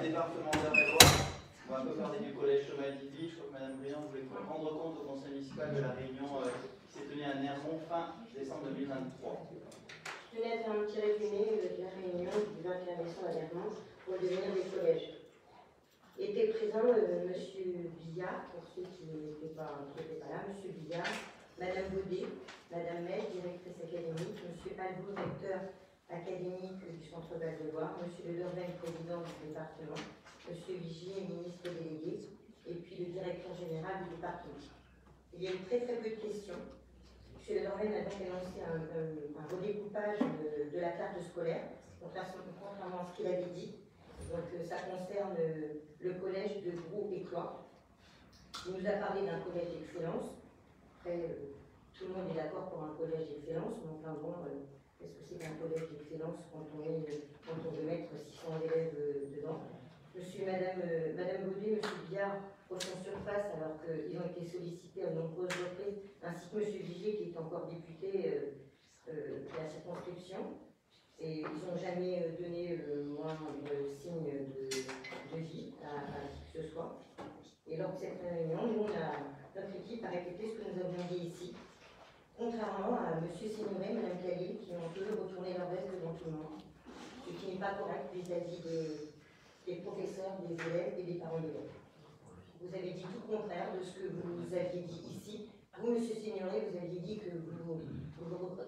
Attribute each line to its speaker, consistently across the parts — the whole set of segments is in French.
Speaker 1: département d'Eure-et-Loir. On va un peu parler du collège Thomas Eddy. Je crois que Mme Briand voulait rendre compte au conseil municipal de la réunion qui s'est tenue à Nermont fin décembre 2023.
Speaker 2: Je tenais à faire un petit résumé de la réunion du 21 décembre à Nermont pour le devenir des collèges. Était présent M. Billard, pour ceux qui n'étaient pas là, M. Billard, Mme Baudet, Mme Metz, directrice académique, M. Alvaux, recteur académique du Centre Val-de-Loire, M. Le Dorven, président du département, M. Vigier, ministre délégué, et puis le directeur général du département. Il y a eu très peu de questions. M. Le Dorven a donc annoncé un redécoupage de la carte scolaire, contrairement à ce qu'il avait dit. Donc ça concerne le collège de Gros-Éclois. Il nous a parlé d'un collège d'excellence. Après, tout le monde est d'accord pour un collège d'excellence, mais enfin bon, est-ce que c'est un collège d'excellence quand on veut mettre 600 élèves dedans? Monsieur et Madame Baudet, M. Billard sont sur place alors qu'ils ont été sollicités à de nombreuses reprises, ainsi que M. Vigier qui est encore député de la circonscription. Et ils n'ont jamais donné moindre signe de vie à qui que ce soit. Et lors de cette réunion, notre équipe a répété ce que nous avions dit ici. Contrairement à M. Signoret et Mme Callier qui ont toujours retourné leur veste devant tout le monde, ce qui n'est pas correct vis-à-vis des professeurs, des élèves et des parents d'élèves. Vous avez dit tout le contraire de ce que vous aviez dit ici. Vous, M. Signoret, vous aviez dit que vous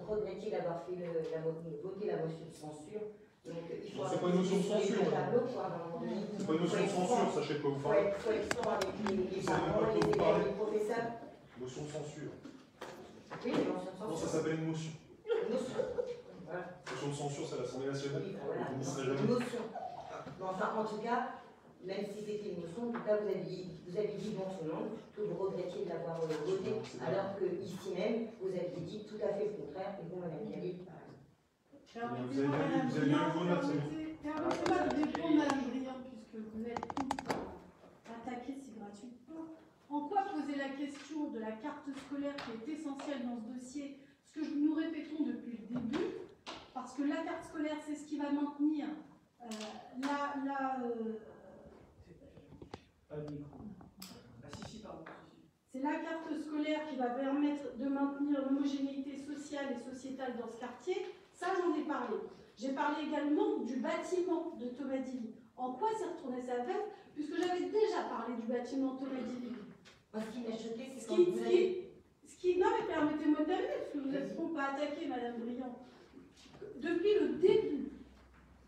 Speaker 2: regrettiez d'avoir voté la motion de censure.
Speaker 3: C'est pas une motion de censure. C'est pas une motion de censure, sachez de quoi vous parlez.
Speaker 2: Il faut être franc avec les parents, les élèves, les professeurs.
Speaker 3: Motion de censure.
Speaker 2: Oui, la motion de censure.
Speaker 3: Non, ça s'appelle une motion.
Speaker 2: Une motion. Voilà.
Speaker 3: Motion de censure, c'est l'Assemblée nationale.
Speaker 2: Oui, voilà.
Speaker 3: Vous n'y serez jamais.
Speaker 2: Une motion. Mais enfin, en tout cas, même si c'était une motion, en tout cas, vous avez dit devant tout le monde que vous regrettiez de l'avoir voté, alors que ici même, vous aviez dit tout à fait le contraire, et vous, Mme Callier, pareil.
Speaker 3: Vous avez bien eu vos notes,
Speaker 4: Permettez-moi de répondre, Mme Briand, puisque vous êtes attaquée si gratuitement. En quoi poser la question de la carte scolaire qui est essentielle dans ce dossier, ce que nous répétons depuis le début, parce que la carte scolaire, c'est ce qui va maintenir c'est la carte scolaire qui va permettre de maintenir l'homogénéité sociale et sociétale dans ce quartier. Ça, j'en ai parlé. J'ai parlé également du bâtiment de Thomas Eddy. En quoi s'est retourné sa veste, puisque j'avais déjà parlé du bâtiment Thomas Eddy.
Speaker 2: Moi, ce qui m'a choqué, c'est quand vous avez...
Speaker 4: Non, mais permettez-moi de terminer, parce que nous ne serons pas attaqués, Mme Briand. Depuis le début,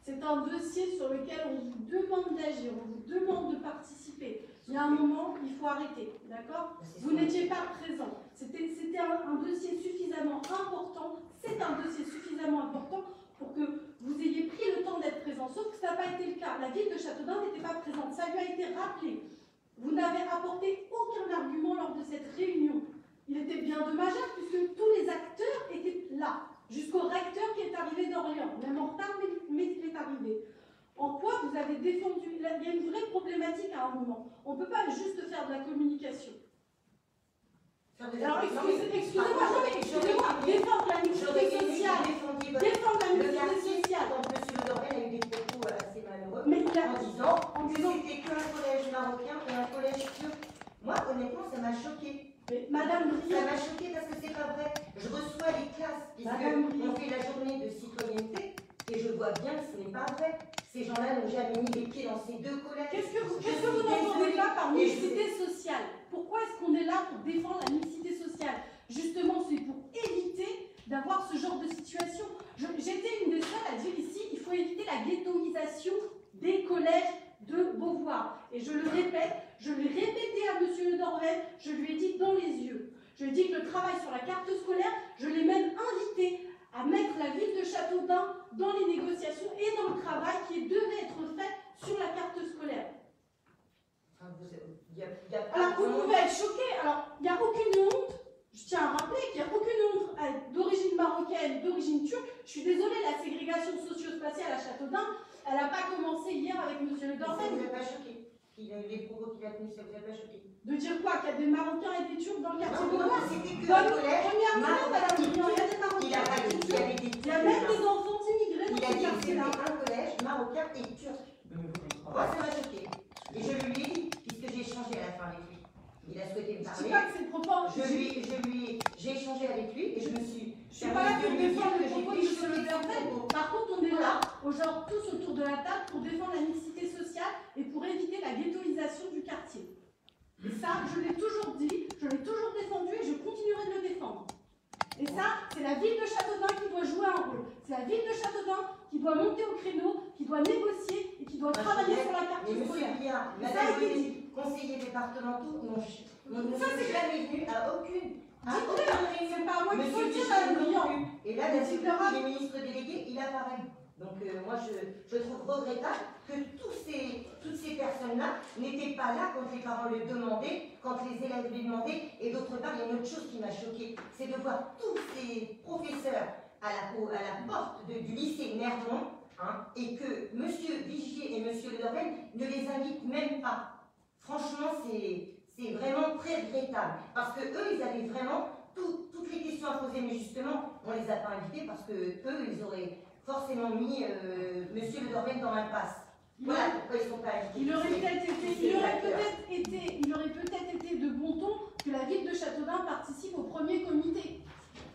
Speaker 4: c'est un dossier sur lequel on vous demande d'agir, on vous demande de participer. Il y a un moment, il faut arrêter, d'accord? Vous n'étiez pas présent. C'était un dossier suffisamment important, c'est un dossier suffisamment important pour que vous ayez pris le temps d'être présent. Sauf que ça n'a pas été le cas. La ville de Châteaudun n'était pas présente. Ça lui a été rappelé. Vous n'avez apporté aucun argument lors de cette réunion. Il était bien dommageable puisque tous les acteurs étaient là. Jusqu'au recteur qui est arrivé d'Orléans, même en retard, mais il est arrivé. En quoi vous avez défendu? Il y a une vraie problématique à un moment. On ne peut pas juste faire de la communication. Alors, excusez-moi, défendre la mixité sociale. Défendre la mixité sociale.
Speaker 2: Quand M. Le Dorven a eu des propos assez malheureux,
Speaker 4: mais
Speaker 2: en disant que c'était qu'un collège marocain et un collège turc. Moi, honnêtement, ça m'a choqué.
Speaker 4: Mais Madame Briand,
Speaker 2: ça m'a choqué parce que c'est pas vrai. Je reçois les classes, puisqu'on fait la journée de citoyenneté, et je vois bien que ce n'est pas vrai. Ces gens-là n'ont jamais mis les pieds dans ces deux collèges.
Speaker 4: Qu'est-ce que vous n'entendez pas par mixité sociale? Pourquoi est-ce qu'on est là pour défendre la mixité sociale? Justement, c'est pour éviter d'avoir ce genre de situation. J'étais une des seules à dire ici, il faut éviter la ghettoisation des collèges de Beauvoir. Et je le répète, je l'ai répété à M. Le Dorven, je lui ai dit dans les yeux. Je lui ai dit que le travail sur la carte scolaire, je l'ai même invité à mettre la ville de Châteaudun dans les négociations et dans le travail qui devait être fait sur la carte scolaire. Alors vous pouvez être choqué, alors il n'y a aucune honte, je tiens à rappeler qu'il n'y a aucune honte d'origine marocaine, d'origine turque. Je suis désolée, la ségrégation socio-spatiale à Châteaudun, elle n'a pas commencé hier avec M. Le Dorven.
Speaker 2: Ça ne vous a pas choqué? Les propos qu'il a tenus, ça ne vous a pas choqué?
Speaker 4: De dire quoi? Qu'il y a des Marocains et des Turcs dans le quartier de
Speaker 2: Beauvoir? C'était que un collège.
Speaker 4: Premièrement, madame, il y a des Marocains.
Speaker 2: Il a pas dit qu'il y avait des Turcs.
Speaker 4: Il y a même des enfants immigrés dans ce quartier-là.
Speaker 2: Il a dit que c'était un collège marocain et turc. Moi, ça m'a choqué. J'ai échangé avec lui et je me suis...
Speaker 4: Je suis pas là pour défendre le propos de M. Le Pen. Par contre, on est là, tous autour de la table, pour défendre la mixité sociale et pour éviter la ghettoisation du quartier. Et ça, je l'ai toujours dit, je l'ai toujours défendu et je continuerai de le défendre. Et ça, c'est la ville de Châteaudun qui doit jouer un rôle. C'est la ville de Châteaudun qui doit monter au créneau, qui doit négocier et qui doit travailler sur la carte scolaire.
Speaker 2: Conseillers départementaux, ça c'est jamais venu à aucune.
Speaker 4: C'est pas à moi qu'il faut le dire, Madame Briand.
Speaker 2: Et là, il est ministre délégué, il apparaît. Donc moi, je trouve regrettable que toutes ces personnes-là n'étaient pas là quand les parents le demandaient, quand les élèves le demandaient. Et d'autre part, il y a une autre chose qui m'a choquée, c'est de voir tous ces professeurs à la porte du lycée Nermont, et que M. Vigier et M. Le Pen ne les invitent même pas. Franchement, c'est vraiment très regrettable. Parce que eux, ils avaient vraiment toutes les questions à poser, mais justement, on ne les a pas invités parce que eux, ils auraient forcément mis M. Le Pen dans l'impasse. Voilà pourquoi ils ne sont pas invités.
Speaker 4: Il aurait peut-être été de bon ton que la ville de Châteaudun participe au premier comité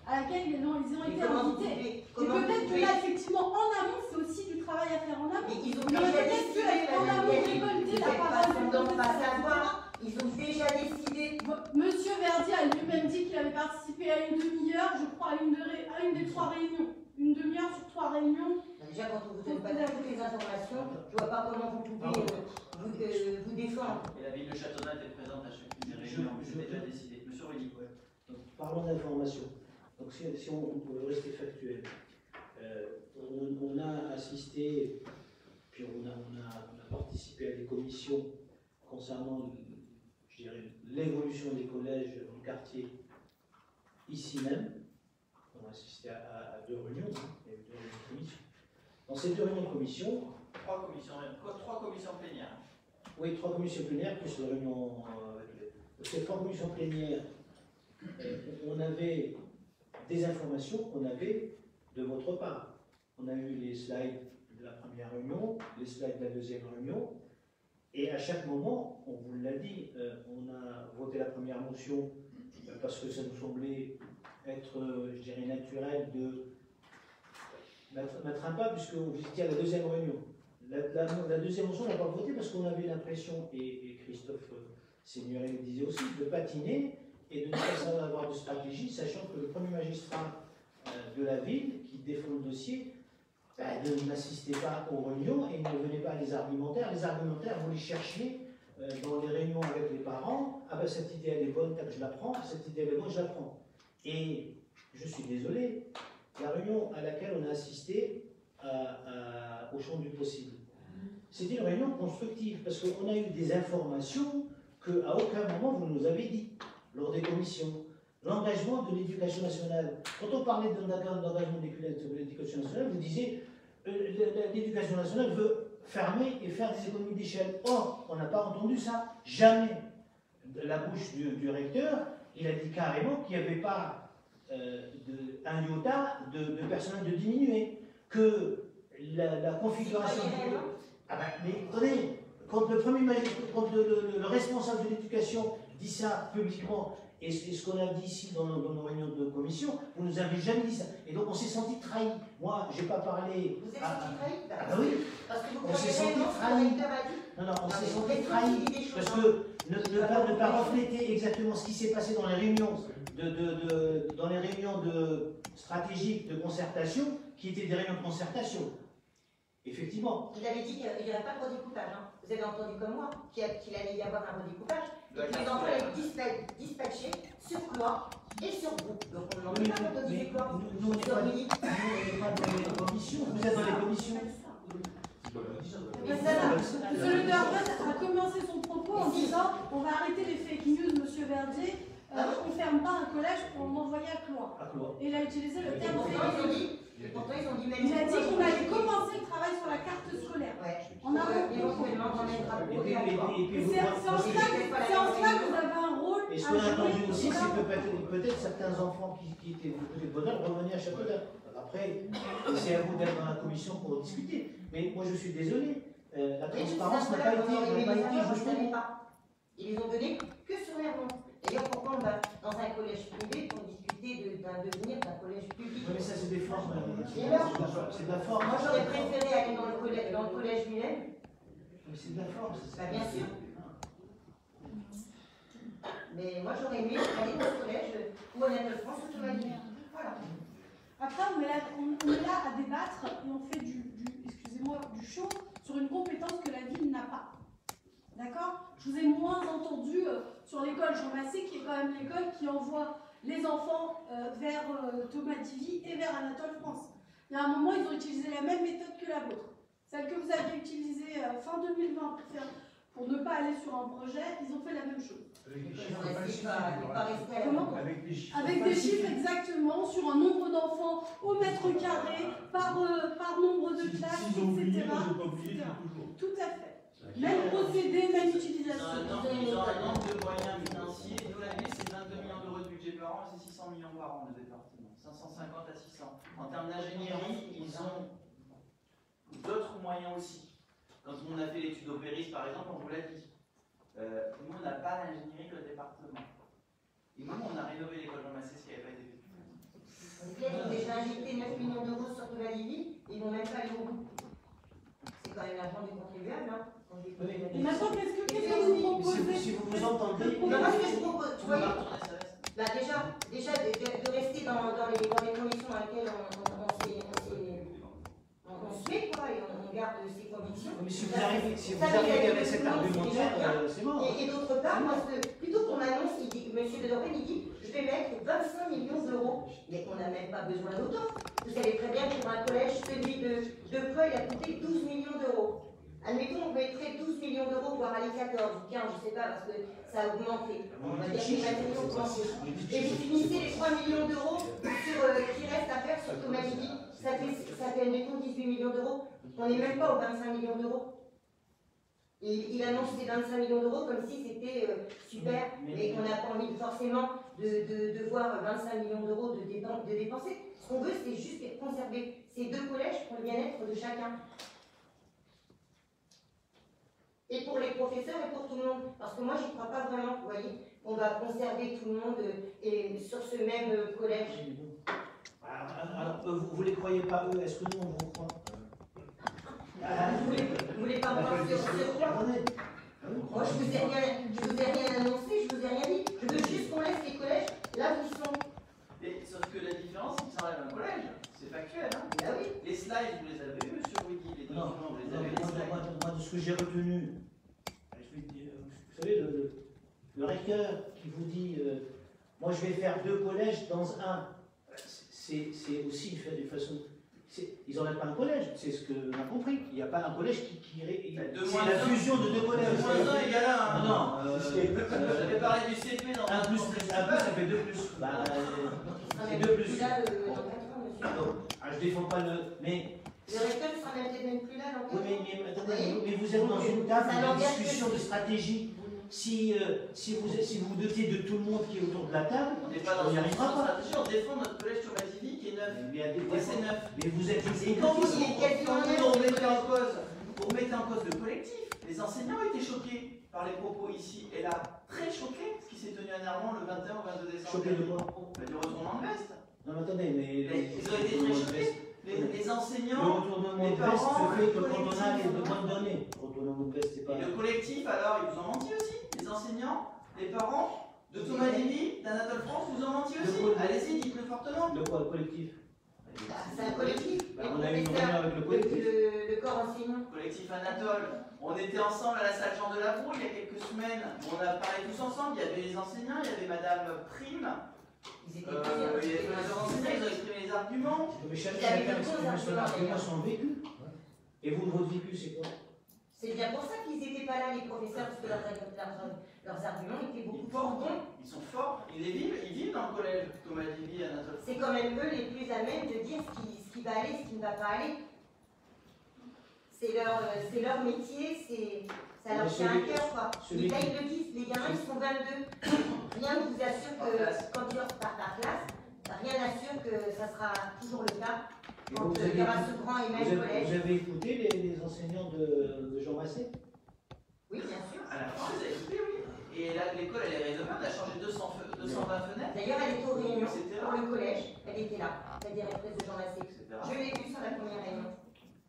Speaker 4: à laquelle ils ont été invités. Et peut-être que là, effectivement, en amont, c'est aussi du travail à faire en amont.
Speaker 2: Mais ils ont déjà décidé,
Speaker 4: en amont récolter la parole
Speaker 2: pas savoir. Ils ont déjà décidé.
Speaker 4: Monsieur Verdier a lui-même dit qu'il avait participé à une demi-heure, je crois, à une des 3 réunions. Une demi-heure sur 3 réunions.
Speaker 2: Déjà, quand vous ne donnez pas toutes les informations, je ne vois pas comment vous pouvez vous défendre.
Speaker 1: Et la ville de Châteaudun était présente à chacune des réunions, c'était déjà décidé. Monsieur Rudy.
Speaker 5: Donc, parlons d'information. Donc si on peut rester factuel, on a assisté, puis on a participé à des commissions concernant, je dirais, l'évolution des collèges du quartier ici même. On a assisté à 2 réunions, il y a eu 2 réunions de commission. Dans ces 2 réunions de commission,
Speaker 1: 3 commissions plénières.
Speaker 5: Oui, 3 commissions plénières, plus la réunion ces 3 commissions plénières, on avait des informations qu'on avait de votre part. On a eu les slides de la première réunion, les slides de la deuxième réunion, et à chaque moment, on vous l'a dit, on a voté la première motion parce que ça nous semblait être, je dirais, naturel de mettre un pas, puisque vous étiez à la deuxième réunion. La deuxième motion, on n'a pas voté parce qu'on avait l'impression, et Christophe Signoret le disait aussi, de patiner et de ne pas avoir de stratégie, sachant que le premier magistrat de la ville, qui défend le dossier, n'assistait pas aux réunions et ne venait pas à les argumentaires. Les argumentaires, vous les cherchiez dans les réunions avec les parents. Ah ben cette idée elle est bonne, je la prends, cette idée elle est bonne, je la prends. Et je suis désolé, la réunion à laquelle on a assisté au champ du possible, c'était une réunion constructive, parce qu'on a eu des informations qu'à aucun moment vous nous avez dit, lors des commissions. L'engagement de l'éducation nationale. Quand on parlait d'engagement de l'éducation nationale, vous disiez l'éducation nationale veut fermer et faire des économies d'échelle. Or, on n'a pas entendu ça. Jamais. De la bouche du recteur, il a dit carrément qu'il n'y avait pas un iota de personnel de diminuer. Que la configuration... Ah ben, mais attendez, quand le responsable de l'éducation dit ça publiquement, et ce qu'on a dit ici dans nos réunions de commission, vous nous avez jamais dit ça. Et donc on s'est senti trahi. Moi, je n'ai pas parlé...
Speaker 2: Vous êtes senti trahi?
Speaker 5: Ah bah oui.
Speaker 2: Parce que vous
Speaker 5: on s'est senti trahi. Non, on s'est senti trahi. Parce que ne pas refléter exactement ce qui s'est passé dans les réunions stratégiques de concertation, qui étaient des réunions de concertation. Effectivement.
Speaker 2: Il avait dit qu'il n'y aurait pas de redécoupage. Hein. Vous avez entendu comme moi qu'il allait y avoir un redécoupage. Les enfants allaient dispatchés sur Cloix et sur groupe. Donc on n'en peut pas quand on dit Cloix.
Speaker 5: Nous, on n'est pas dans les commissions. Vous êtes dans les commissions.
Speaker 4: Monsieur Le Pen a commencé son propos en disant on va arrêter les fake news, monsieur Verdier. On ne ferme pas un collège pour m'envoyer à Cloix. Et il a utilisé le terme fake news.
Speaker 2: Pourtant, ils ont dit même.
Speaker 4: Il a dit qu'on allait commencer le travail sur la carte scolaire.
Speaker 2: Ouais.
Speaker 4: On a un
Speaker 2: éventuellement dans les drapeaux.
Speaker 4: C'est en cela que vous avez un rôle.
Speaker 5: Et ce qu'on a entendu aussi, c'est que peut-être certains enfants qui étaient de bonheur revenaient à Châteaudun. Après, c'est à vous d'être dans la commission pour discuter. Mais moi, je suis désolé. La transparence n'a pas été justement.
Speaker 2: Ils les ont donnés que sur les ronds. Et D'ailleurs, pourquoi on va dans un collège privé pour discuter d'un devenir d'un collège public?
Speaker 5: Oui, mais ça, c'est des formes.
Speaker 2: Et alors
Speaker 5: C'est de la forme.
Speaker 2: Moi, j'aurais préféré aller dans le collège lui-même.
Speaker 5: Mais c'est de la forme.
Speaker 2: Bah, bien sûr. Mais moi, j'aurais aimé aller dans le collège ou Anatole France ou Thomas Livi. Voilà.
Speaker 4: Après, on est là à débattre et on fait excusez-moi, du show sur une compétence que la ville n'a pas. D'accord? Je vous ai moins entendu sur l'école Jean Massé, qui est quand même l'école qui envoie les enfants vers Thomas Divy et vers Anatole France. Il y a un moment, ils ont utilisé la même méthode que la vôtre. Celle que vous avez utilisée fin 2020 pour ne pas aller sur un projet, ils ont fait la même chose.
Speaker 3: Avec des chiffres.
Speaker 4: Avec des chiffres exactement, sur un nombre d'enfants au mètre carré, par nombre de classes,
Speaker 3: S'ils ont oublié,
Speaker 4: etc.
Speaker 3: ils n'ont pas oublié,
Speaker 4: etc.
Speaker 3: c'est toujours.
Speaker 4: Tout à fait. Même procédé, même
Speaker 1: Ils
Speaker 4: utilisation.
Speaker 1: ont un manque de moyens financiers. Nous, la ville, c'est 22 millions d'euros de budget par an, c'est 600 millions par an, le département. 550 à 600. En termes d'ingénierie, ils ont d'autres moyens aussi. Quand on a fait l'étude Opéris, par exemple, on vous l'a dit. Nous, on n'a pas l'ingénierie que le département. Et nous, on a rénové l'école Jean Massé, ce qui n'avait pas été fait.
Speaker 2: Ils ont déjà injecté 9 millions d'euros sur Thomas Livi, ils ne vont même pas aller au bout. C'est quand même l'argent du contribuable, hein.
Speaker 4: Et maintenant, qu'est-ce que vous proposez?
Speaker 5: Si vous vous entendez,
Speaker 2: Non, parce que je propose, tu
Speaker 1: On va
Speaker 2: vois,
Speaker 1: retourner sa veste.
Speaker 2: bah déjà de rester dans les conditions dans lesquelles on se met, quoi, et on garde ses convictions.
Speaker 5: mais si vous arrivez avec cet argumentaire, c'est mort.
Speaker 2: Et d'autre part, parce que plutôt qu'on annonce, M. de Doreen, il dit je vais mettre 25 millions d'euros. Mais on n'a même pas besoin d'autant. Vous savez très bien que pour un collège, celui de Preux, il a coûté 12 millions d'euros. Admettons, on mettrait 12 millions d'euros, voire aller 14 ou 15, je ne sais pas, parce que ça a augmenté. On va dire que les matériaux ont augmenté. Et vous finissez les 3 millions d'euros qui restent à faire sur Thomas Livi. Ça fait, admettons, 18 millions d'euros. On n'est même pas aux 25 millions d'euros. Il annonce ces 25 millions d'euros comme si c'était super, mais on n'a pas envie forcément de voir 25 millions d'euros de dépenser. Ce qu'on veut, c'est juste conserver ces deux collèges pour le bien-être de chacun. Et pour les professeurs et pour tout le monde. Parce que moi, j'y crois pas vraiment, vous voyez. On va conserver tout le monde et sur ce même collège.
Speaker 5: Alors, vous les croyez pas eux, est-ce que nous on vous croit?
Speaker 2: Vous voulez pas me voir sur quoi? Moi, je vous ai rien annoncé, je vous ai rien dit. Je veux juste qu'on laisse les collèges là où ils sont.
Speaker 1: Et, sauf que la différence, c'est qu'ils s'enlèvent un collège. C'est factuel, hein.
Speaker 2: Ah oui.
Speaker 1: Les slides, vous les avez vus, monsieur Rudy. Les documents, vous les avez vus.
Speaker 5: Moi, de ce que j'ai retenu, je vais dire, vous savez, le recteur qui vous dit moi je vais faire 2 collèges dans un, c'est aussi une façon. Ils n'enlèvent pas un collège, c'est ce qu'on a compris. Il n'y a pas un collège qui c'est la fusion de 2 collèges.
Speaker 1: 2 moins 1 égale 1.
Speaker 5: Non,
Speaker 1: j'avais parlé du CP dans
Speaker 5: 1 plus, ça fait 2 plus. Bah, c'est 2 plus.
Speaker 2: Là, dans 4 ans, monsieur.
Speaker 5: Je défends pas le. Mais.
Speaker 2: Le recteur ne sera peut-être même plus là dans 4 ans.
Speaker 5: Oui, mais attendez, mais vous êtes dans une table de discussion de stratégie. Si vous dotez de tout le monde qui est autour de la table,
Speaker 1: on n'est pas dans
Speaker 5: n'y
Speaker 1: une
Speaker 5: arrivera pas.
Speaker 1: stratégie, on défend notre collège Thomas Divy qui est neuf.
Speaker 5: Mais
Speaker 1: c'est neuf.
Speaker 5: Mais vous êtes juste.
Speaker 1: Et quand vous remettez en cause le collectif, les enseignants étaient choqués par les propos ici et là, très choqués, ce qui s'est tenu à Nermont le 21 au 22 décembre.
Speaker 5: Choqués de quoi?
Speaker 1: Du retournement de veste.
Speaker 5: Non, mais attendez, mais.
Speaker 1: Ils ont été très choqués. Les enseignants.
Speaker 5: Le retournement de veste se fait que quand on a les bonnes données. Le retournement de veste, c'est pas.
Speaker 1: Et le collectif, alors, ils vous ont menti aussi. Les enseignants, les parents de Thomas Divy, d'Anatole France vous ont menti aussi. Allez-y, dites-le fortement.
Speaker 5: De quoi, le collectif?
Speaker 2: C'est un collectif.
Speaker 5: On a eu une réunion avec le collectif.
Speaker 2: Le corps enseignant.
Speaker 1: Collectif Anatole. On était ensemble à la salle Jean de la Bourre il y a quelques semaines. On a parlé tous ensemble. Il y avait les enseignants, il y avait Madame Prime.
Speaker 2: Ils étaient
Speaker 1: Il y avait plusieurs enseignants, ils ont exprimé les arguments.
Speaker 5: Mais chacun exprime son argument, son vécu. Et vous, votre vécu, c'est quoi?
Speaker 2: C'est bien pour ça qu'ils n'étaient pas là, les professeurs, parce que leurs arguments étaient beaucoup plus bons.
Speaker 1: Ils sont forts, ils vivent dans le collège, Thomas Divy et Anatole.
Speaker 2: C'est quand même eux les plus à même de dire ce qui va aller, ce qui ne va pas aller. C'est leur métier, ça leur tient à cœur, quoi. Mais là, ils le disent, les gamins, ils sont 22. Rien ne vous assure que quand ils repartent par classe, rien n'assure que ça sera toujours le cas. Quand il y aura ce grand et même collège.
Speaker 5: Vous avez écouté les enseignants de Jean Massé?
Speaker 2: Oui, bien sûr.
Speaker 1: À la fin, vous avez écouté, oui. Et là, les l'école, elle est rénovée, on a changé 220 fenêtres.
Speaker 2: D'ailleurs, elle était aux réunions
Speaker 1: Etc.
Speaker 2: pour le collège, elle était là, la directrice de Jean Massé.
Speaker 1: Etc.
Speaker 2: Je l'ai vue sur la première réunion.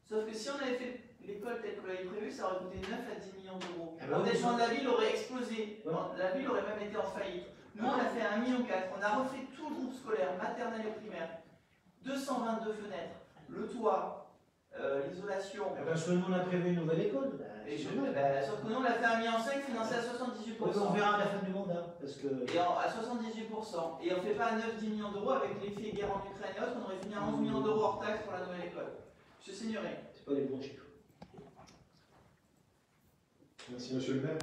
Speaker 1: Sauf que si on avait fait l'école telle qu'on l'avait prévue, ça aurait coûté 9 à 10 millions d'euros.
Speaker 5: Ah bah oui,
Speaker 1: L'endettement de la ville aurait explosé.
Speaker 5: Ouais.
Speaker 1: La ville aurait même été en faillite. Nous, on a fait 1,4 million. On a refait tout le groupe scolaire, maternelle et primaire. 222 fenêtres, le toit, l'isolation.
Speaker 5: Parce que nous, on a prévu une nouvelle école.
Speaker 1: Sauf que nous, on a fait 1,5 million financé à 78%.
Speaker 5: On verra à la fin du mandat. Parce que...
Speaker 1: Et à 78%. Et on ne fait pas à 9-10 millions d'euros avec l'effet guerre en Ukraine et autres, on aurait fini à 11 millions d'euros hors taxe pour la nouvelle école. Monsieur Signoret.
Speaker 5: C'est pas les bons chiffres.
Speaker 3: Merci, monsieur le maire.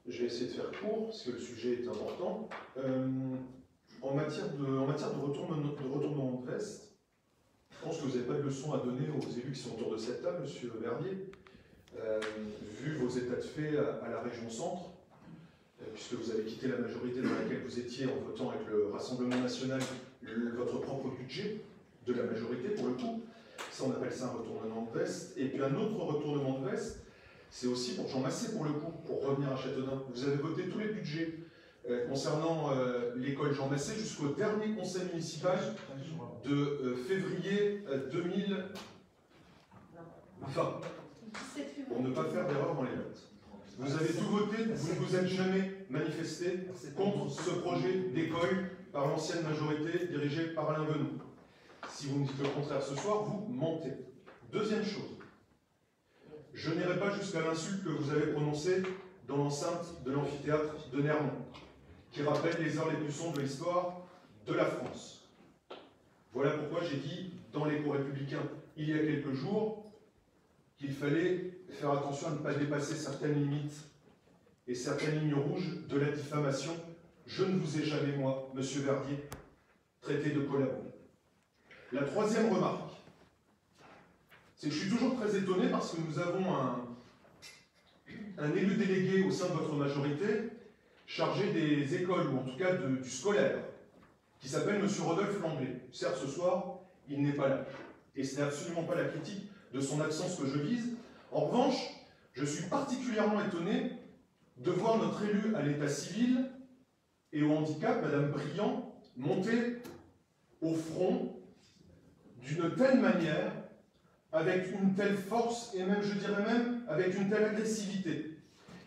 Speaker 3: Je vais essayer de faire court, parce que le sujet est important. En matière de retournement de veste, je pense que vous n'avez pas de leçon à donner aux élus qui sont autour de cette table, monsieur Verdier. Vu vos états de fait à la région centre, puisque vous avez quitté la majorité dans laquelle vous étiez en votant avec le Rassemblement national votre propre budget de la majorité, pour le coup. Ça, on appelle ça un retournement de veste. Et puis un autre retournement de veste, c'est aussi pour Jean Massé, pour le coup, pour revenir à Châteaudun. Vous avez voté tous les budgets concernant l'école Jean Massé jusqu'au dernier conseil municipal de février 2020, pour ne pas faire d'erreur dans les notes. Vous avez tout voté, vous ne vous êtes jamais manifesté contre ce projet d'école par l'ancienne majorité dirigée par Alain Benoît. Si vous me dites le contraire ce soir, vous mentez. Deuxième chose, je n'irai pas jusqu'à l'insulte que vous avez prononcée dans l'enceinte de l'amphithéâtre de Nermont, qui rappelle les heures les plus sombres de l'histoire de la France. Voilà pourquoi j'ai dit dans l'Écho républicain il y a quelques jours qu'il fallait faire attention à ne pas dépasser certaines limites et certaines lignes rouges de la diffamation. Je ne vous ai jamais, moi, monsieur Verdier, traité de collabo. La troisième remarque, c'est que je suis toujours très étonné parce que nous avons un élu délégué au sein de votre majorité chargé des écoles, ou en tout cas du scolaire, qui s'appelle monsieur Rodolphe Langlais. Certes, ce soir, il n'est pas là. Et ce n'est absolument pas la critique de son absence que je vise. En revanche, je suis particulièrement étonné de voir notre élu à l'état civil et au handicap, madame Briand, monter au front d'une telle manière, avec une telle force, et même, je dirais même, avec une telle agressivité,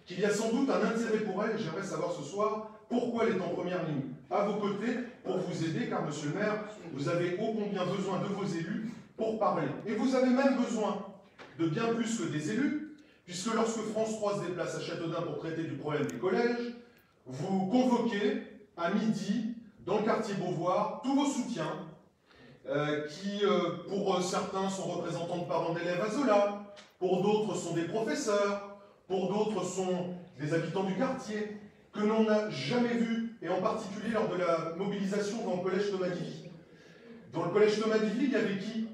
Speaker 3: qu'il y a sans doute un intérêt pour elle, et j'aimerais savoir ce soir pourquoi elle est en première ligne, à vos côtés, pour vous aider, car, monsieur le maire, vous avez ô combien besoin de vos élus pour parler. Et vous avez même besoin de bien plus que des élus, puisque lorsque France 3 se déplace à Châteaudun pour traiter du problème des collèges, vous convoquez à midi, dans le quartier Beauvoir, tous vos soutiens, qui, pour certains, sont représentants de parents d'élèves à Zola, pour d'autres sont des professeurs, pour d'autres sont des habitants du quartier, que l'on n'a jamais vus, et en particulier lors de la mobilisation dans le collège Thomas Divy. Dans le collège Thomas Divy, il y avait qui?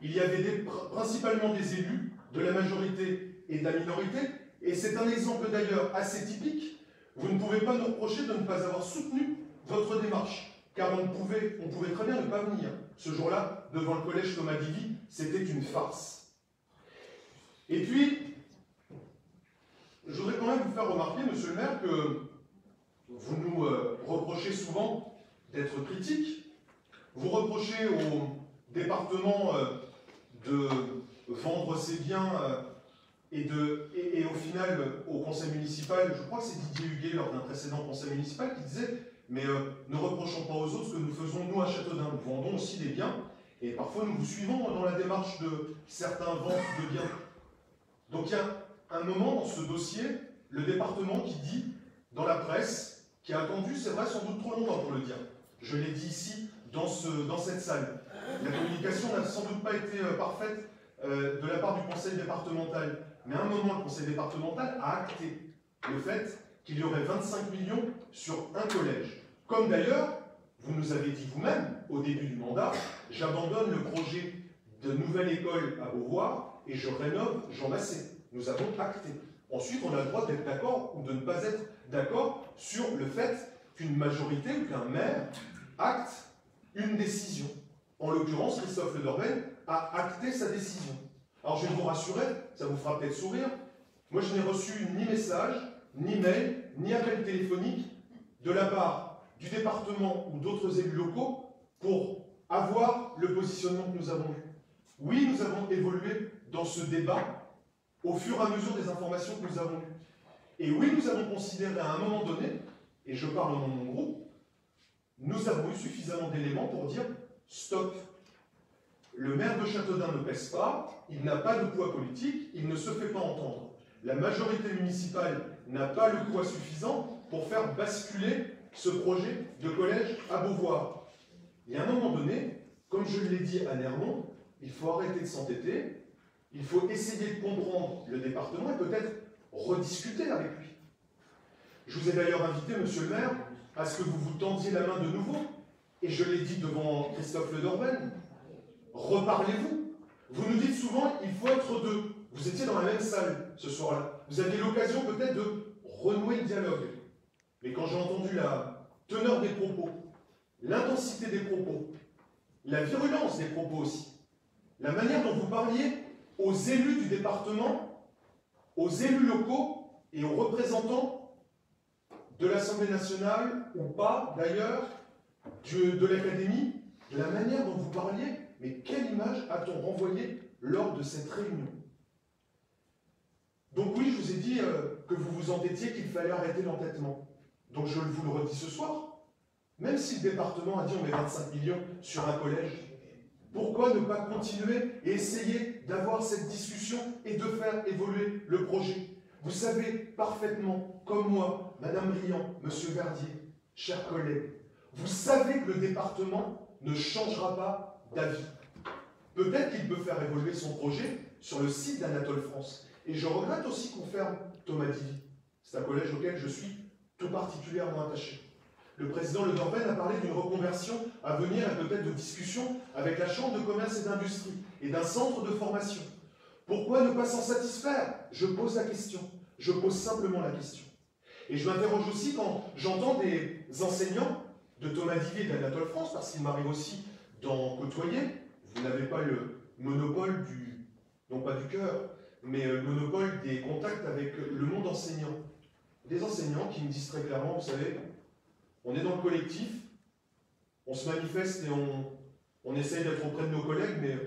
Speaker 3: Il y avait principalement des élus de la majorité et de la minorité, et c'est un exemple d'ailleurs assez typique. Vous ne pouvez pas nous reprocher de ne pas avoir soutenu votre démarche, car on pouvait très bien ne pas venir. Ce jour-là, devant le collège Thomas Divy, c'était une farce. Et puis, je voudrais quand même vous faire remarquer, monsieur le maire, que vous nous reprochez souvent d'être critiques. Vous reprochez au département de vendre ses biens et au final au conseil municipal, je crois que c'est Didier Huguet lors d'un précédent conseil municipal qui disait mais ne reprochons pas aux autres ce que nous faisons nous à Châteaudun, nous vendons aussi des biens et parfois nous vous suivons dans la démarche de certains ventes de biens. Donc il y a un moment dans ce dossier, le département qui dit dans la presse, qui a attendu, c'est vrai, sans doute trop longtemps pour le dire, je l'ai dit ici dans cette salle, la communication n'a sans doute pas été parfaite de la part du conseil départemental, mais à un moment le conseil départemental a acté le fait qu'il y aurait 25 millions sur un collège. Comme d'ailleurs, vous nous avez dit vous-même, au début du mandat, j'abandonne le projet de nouvelle école à Beauvoir et je rénove Jean Massé. Nous avons acté. Ensuite, on a le droit d'être d'accord ou de ne pas être d'accord sur le fait qu'une majorité ou qu'un maire acte une décision. En l'occurrence, Christophe Le Dorben a acté sa décision. Alors je vais vous rassurer, ça vous fera peut-être sourire, moi je n'ai reçu ni message, ni mail, ni appel téléphonique de la part du département ou d'autres élus locaux pour avoir le positionnement que nous avons eu. Oui, nous avons évolué dans ce débat au fur et à mesure des informations que nous avons eues. Et oui, nous avons considéré à un moment donné, et je parle au nom de mon groupe, nous avons eu suffisamment d'éléments pour dire stop. Le maire de Châteaudun ne pèse pas, il n'a pas de poids politique, il ne se fait pas entendre. La majorité municipale n'a pas le poids suffisant pour faire basculer ce projet de collège à Beauvoir. Et à un moment donné, comme je l'ai dit à Nermont, il faut arrêter de s'entêter, il faut essayer de comprendre le département et peut-être rediscuter avec lui. Je vous ai d'ailleurs invité, monsieur le maire, à ce que vous vous tendiez la main de nouveau. Et je l'ai dit devant Christophe Le Dorben. Reparlez-vous. Vous nous dites souvent, il faut être deux. Vous étiez dans la même salle ce soir-là. Vous aviez l'occasion peut-être de renouer le dialogue. Mais quand j'ai entendu la teneur des propos, l'intensité des propos, la virulence des propos aussi, la manière dont vous parliez aux élus du département, aux élus locaux et aux représentants de l'Assemblée nationale, ou pas d'ailleurs, de l'Académie, de la manière dont vous parliez, mais quelle image a-t-on renvoyé lors de cette réunion? Donc oui, je vous ai dit que vous vous entêtiez, qu'il fallait arrêter l'entêtement. Donc je vous le redis ce soir, même si le département a dit on met 25 millions sur un collège, pourquoi ne pas continuer et essayer d'avoir cette discussion et de faire évoluer le projet? Vous savez parfaitement, comme moi, Madame Briand, Monsieur Verdier, chers collègues, vous savez que le département ne changera pas d'avis. Peut-être qu'il peut faire évoluer son projet sur le site d'Anatole France. Et je regrette aussi qu'on ferme Thomas Divy. C'est un collège auquel je suis tout particulièrement attaché. Le président Le Dorben a parlé d'une reconversion à venir et peut-être de discussion avec la Chambre de commerce et d'industrie et d'un centre de formation. Pourquoi ne pas s'en satisfaire? Je pose la question. Je pose simplement la question. Et je m'interroge aussi quand j'entends des enseignants de Thomas Divy et d'Anatole France, parce qu'il m'arrive aussi d'en côtoyer. Vous n'avez pas le monopole du, non pas du cœur, mais le monopole des contacts avec le monde enseignant. Des enseignants qui me disent très clairement, vous savez, on est dans le collectif, on se manifeste et on essaye d'être auprès de nos collègues, mais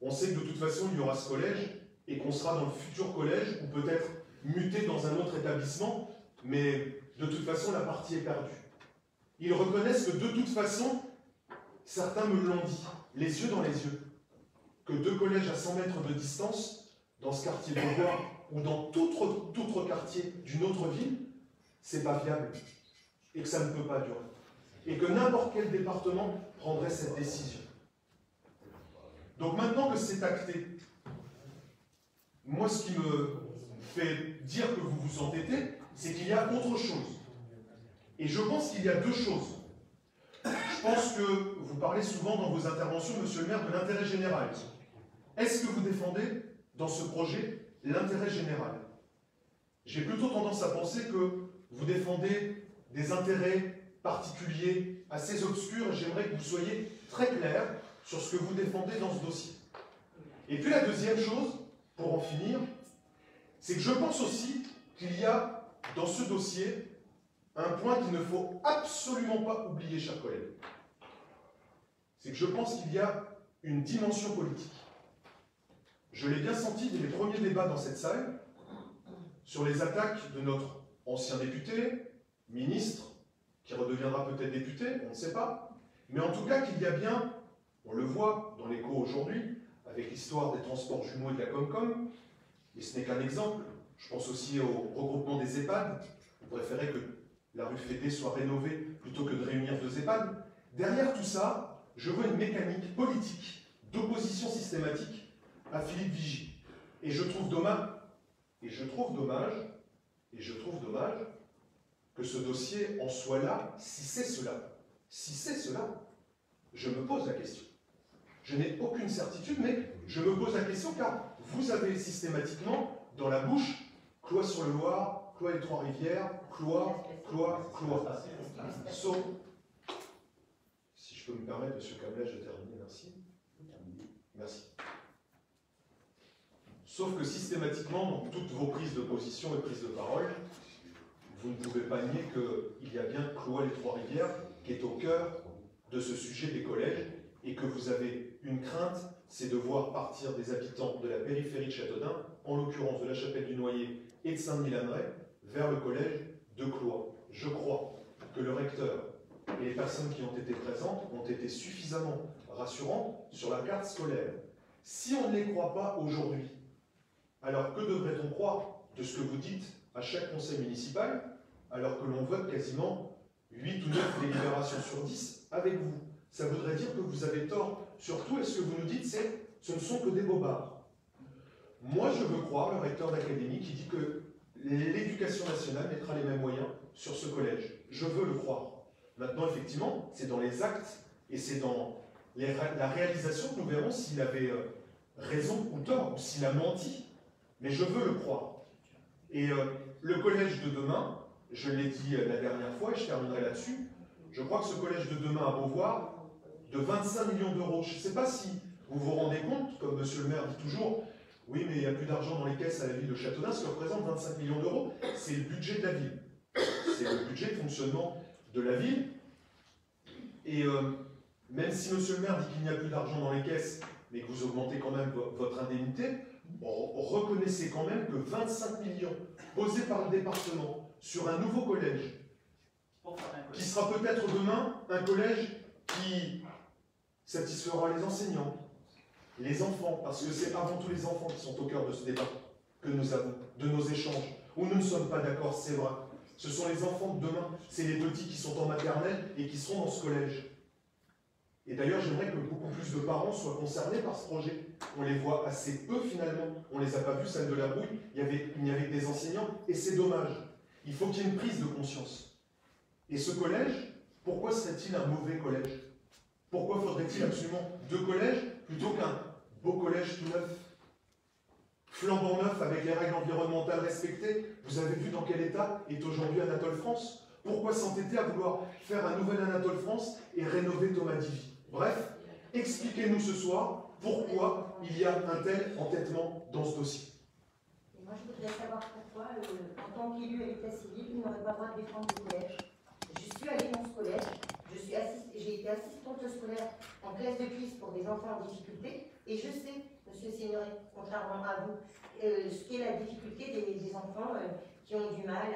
Speaker 3: on sait que de toute façon, il y aura ce collège et qu'on sera dans le futur collège ou peut-être muté dans un autre établissement, mais de toute façon, la partie est perdue. Ils reconnaissent que de toute façon, certains me l'ont dit, les yeux dans les yeux, que deux collèges à 100 mètres de distance, dans ce quartier de Beauvoir ou dans tout autre quartier d'une autre ville, c'est pas viable et que ça ne peut pas durer. Et que n'importe quel département prendrait cette décision. Donc maintenant que c'est acté, moi ce qui me fait dire que vous vous entêtez, c'est qu'il y a autre chose. Et je pense qu'il y a deux choses. Je pense que vous parlez souvent dans vos interventions, monsieur le maire, de l'intérêt général. Est-ce que vous défendez dans ce projet l'intérêt général? J'ai plutôt tendance à penser que vous défendez des intérêts particuliers assez obscurs et j'aimerais que vous soyez très clair sur ce que vous défendez dans ce dossier. Et puis la deuxième chose, pour en finir, c'est que je pense aussi qu'il y a dans ce dossier un point qu'il ne faut absolument pas oublier, chers collègues. C'est que je pense qu'il y a une dimension politique. Je l'ai bien senti dès les premiers débats dans cette salle sur les attaques de notre ancien député, ministre, qui redeviendra peut-être député, on ne sait pas, mais en tout cas qu'il y a bien, on le voit dans l'écho aujourd'hui, avec l'histoire des transports jumeaux et de la Comcom, et ce n'est qu'un exemple, je pense aussi au regroupement des EHPAD, on préférait que la rue Fédé soit rénovée plutôt que de réunir deux EHPAD. Derrière tout ça, je vois une mécanique politique d'opposition systématique à Philippe Vigy. Et je trouve dommage, que ce dossier en soit là, si c'est cela. Si c'est cela, je me pose la question. Je n'ai aucune certitude, mais je me pose la question car vous avez systématiquement dans la bouche Cloix-sur-le-Loir, Cloix-les-Trois-Rivières, Cloix. Sauf, si je peux me permettre, monsieur Cablage, de terminer, merci. Merci. Sauf que systématiquement, dans toutes vos prises de position et prises de parole, vous ne pouvez pas nier qu'il y a bien Cloix-les-Trois-Rivières qui est au cœur de ce sujet des collèges et que vous avez une crainte, c'est de voir partir des habitants de la périphérie de Châteaudun, en l'occurrence de la Chapelle-du-Noyer et de Saint-Denis-Lanneray, vers le collège de Cloix. Je crois que le recteur et les personnes qui ont été présentes ont été suffisamment rassurantes sur la carte scolaire. Si on ne les croit pas aujourd'hui, alors que devrait-on croire de ce que vous dites à chaque conseil municipal, alors que l'on vote quasiment 8 ou 9 délibérations sur 10 avec vous? Ça voudrait dire que vous avez tort. Surtout, et ce que vous nous dites, c'est ce ne sont que des bobards. Moi, je veux croire le recteur d'académie qui dit que l'éducation nationale mettra les mêmes moyens sur ce collège. Je veux le croire. Maintenant, effectivement, c'est dans les actes et c'est dans la réalisation que nous verrons s'il avait raison ou tort, ou s'il a menti. Mais je veux le croire. Et le collège de demain, je l'ai dit la dernière fois et je terminerai là-dessus, je crois que ce collège de demain à Beauvoir, de 25 millions d'euros, je ne sais pas si vous vous rendez compte, comme monsieur le maire dit toujours, oui, mais il n'y a plus d'argent dans les caisses à la ville de Châteaudun, ce que représente 25 millions d'euros, c'est le budget de la ville. C'est le budget de fonctionnement de la ville. Et même si monsieur le maire dit qu'il n'y a plus d'argent dans les caisses, mais que vous augmentez quand même votre indemnité, reconnaissez quand même que 25 millions posés par le département sur un nouveau collège, qui sera peut-être demain un collège qui satisfera les enseignants, les enfants, parce que c'est avant tout les enfants qui sont au cœur de ce débat que nous avons, de nos échanges, où nous ne sommes pas d'accord, c'est vrai. Ce sont les enfants de demain, c'est les petits qui sont en maternelle et qui seront dans ce collège. Et d'ailleurs, j'aimerais que beaucoup plus de parents soient concernés par ce projet. On les voit assez peu finalement, on ne les a pas vus, celle de la Brouille, il n'y avait que des enseignants, et c'est dommage. Il faut qu'il y ait une prise de conscience. Et ce collège, pourquoi serait-il un mauvais collège? Pourquoi faudrait-il absolument 2 collèges plutôt qu'un beau collège tout neuf, flambant neuf avec les règles environnementales respectées? Vous avez vu dans quel état est aujourd'hui Anatole France? Pourquoi s'entêter à vouloir faire un nouvel Anatole France et rénover Thomas Divy? Bref, expliquez-nous ce soir pourquoi il y a un tel entêtement dans ce dossier.
Speaker 2: Moi, je voudrais savoir pourquoi, en tant qu'élu à l'état civil, vous n'aurez pas le droit de défendre le collège. Je suis allée dans ce collège, j'ai été assistante scolaire en classe de cuisse pour des enfants en difficulté, et je sais, monsieur Signoret, contrairement à vous, ce qu'est la difficulté des enfants qui ont du mal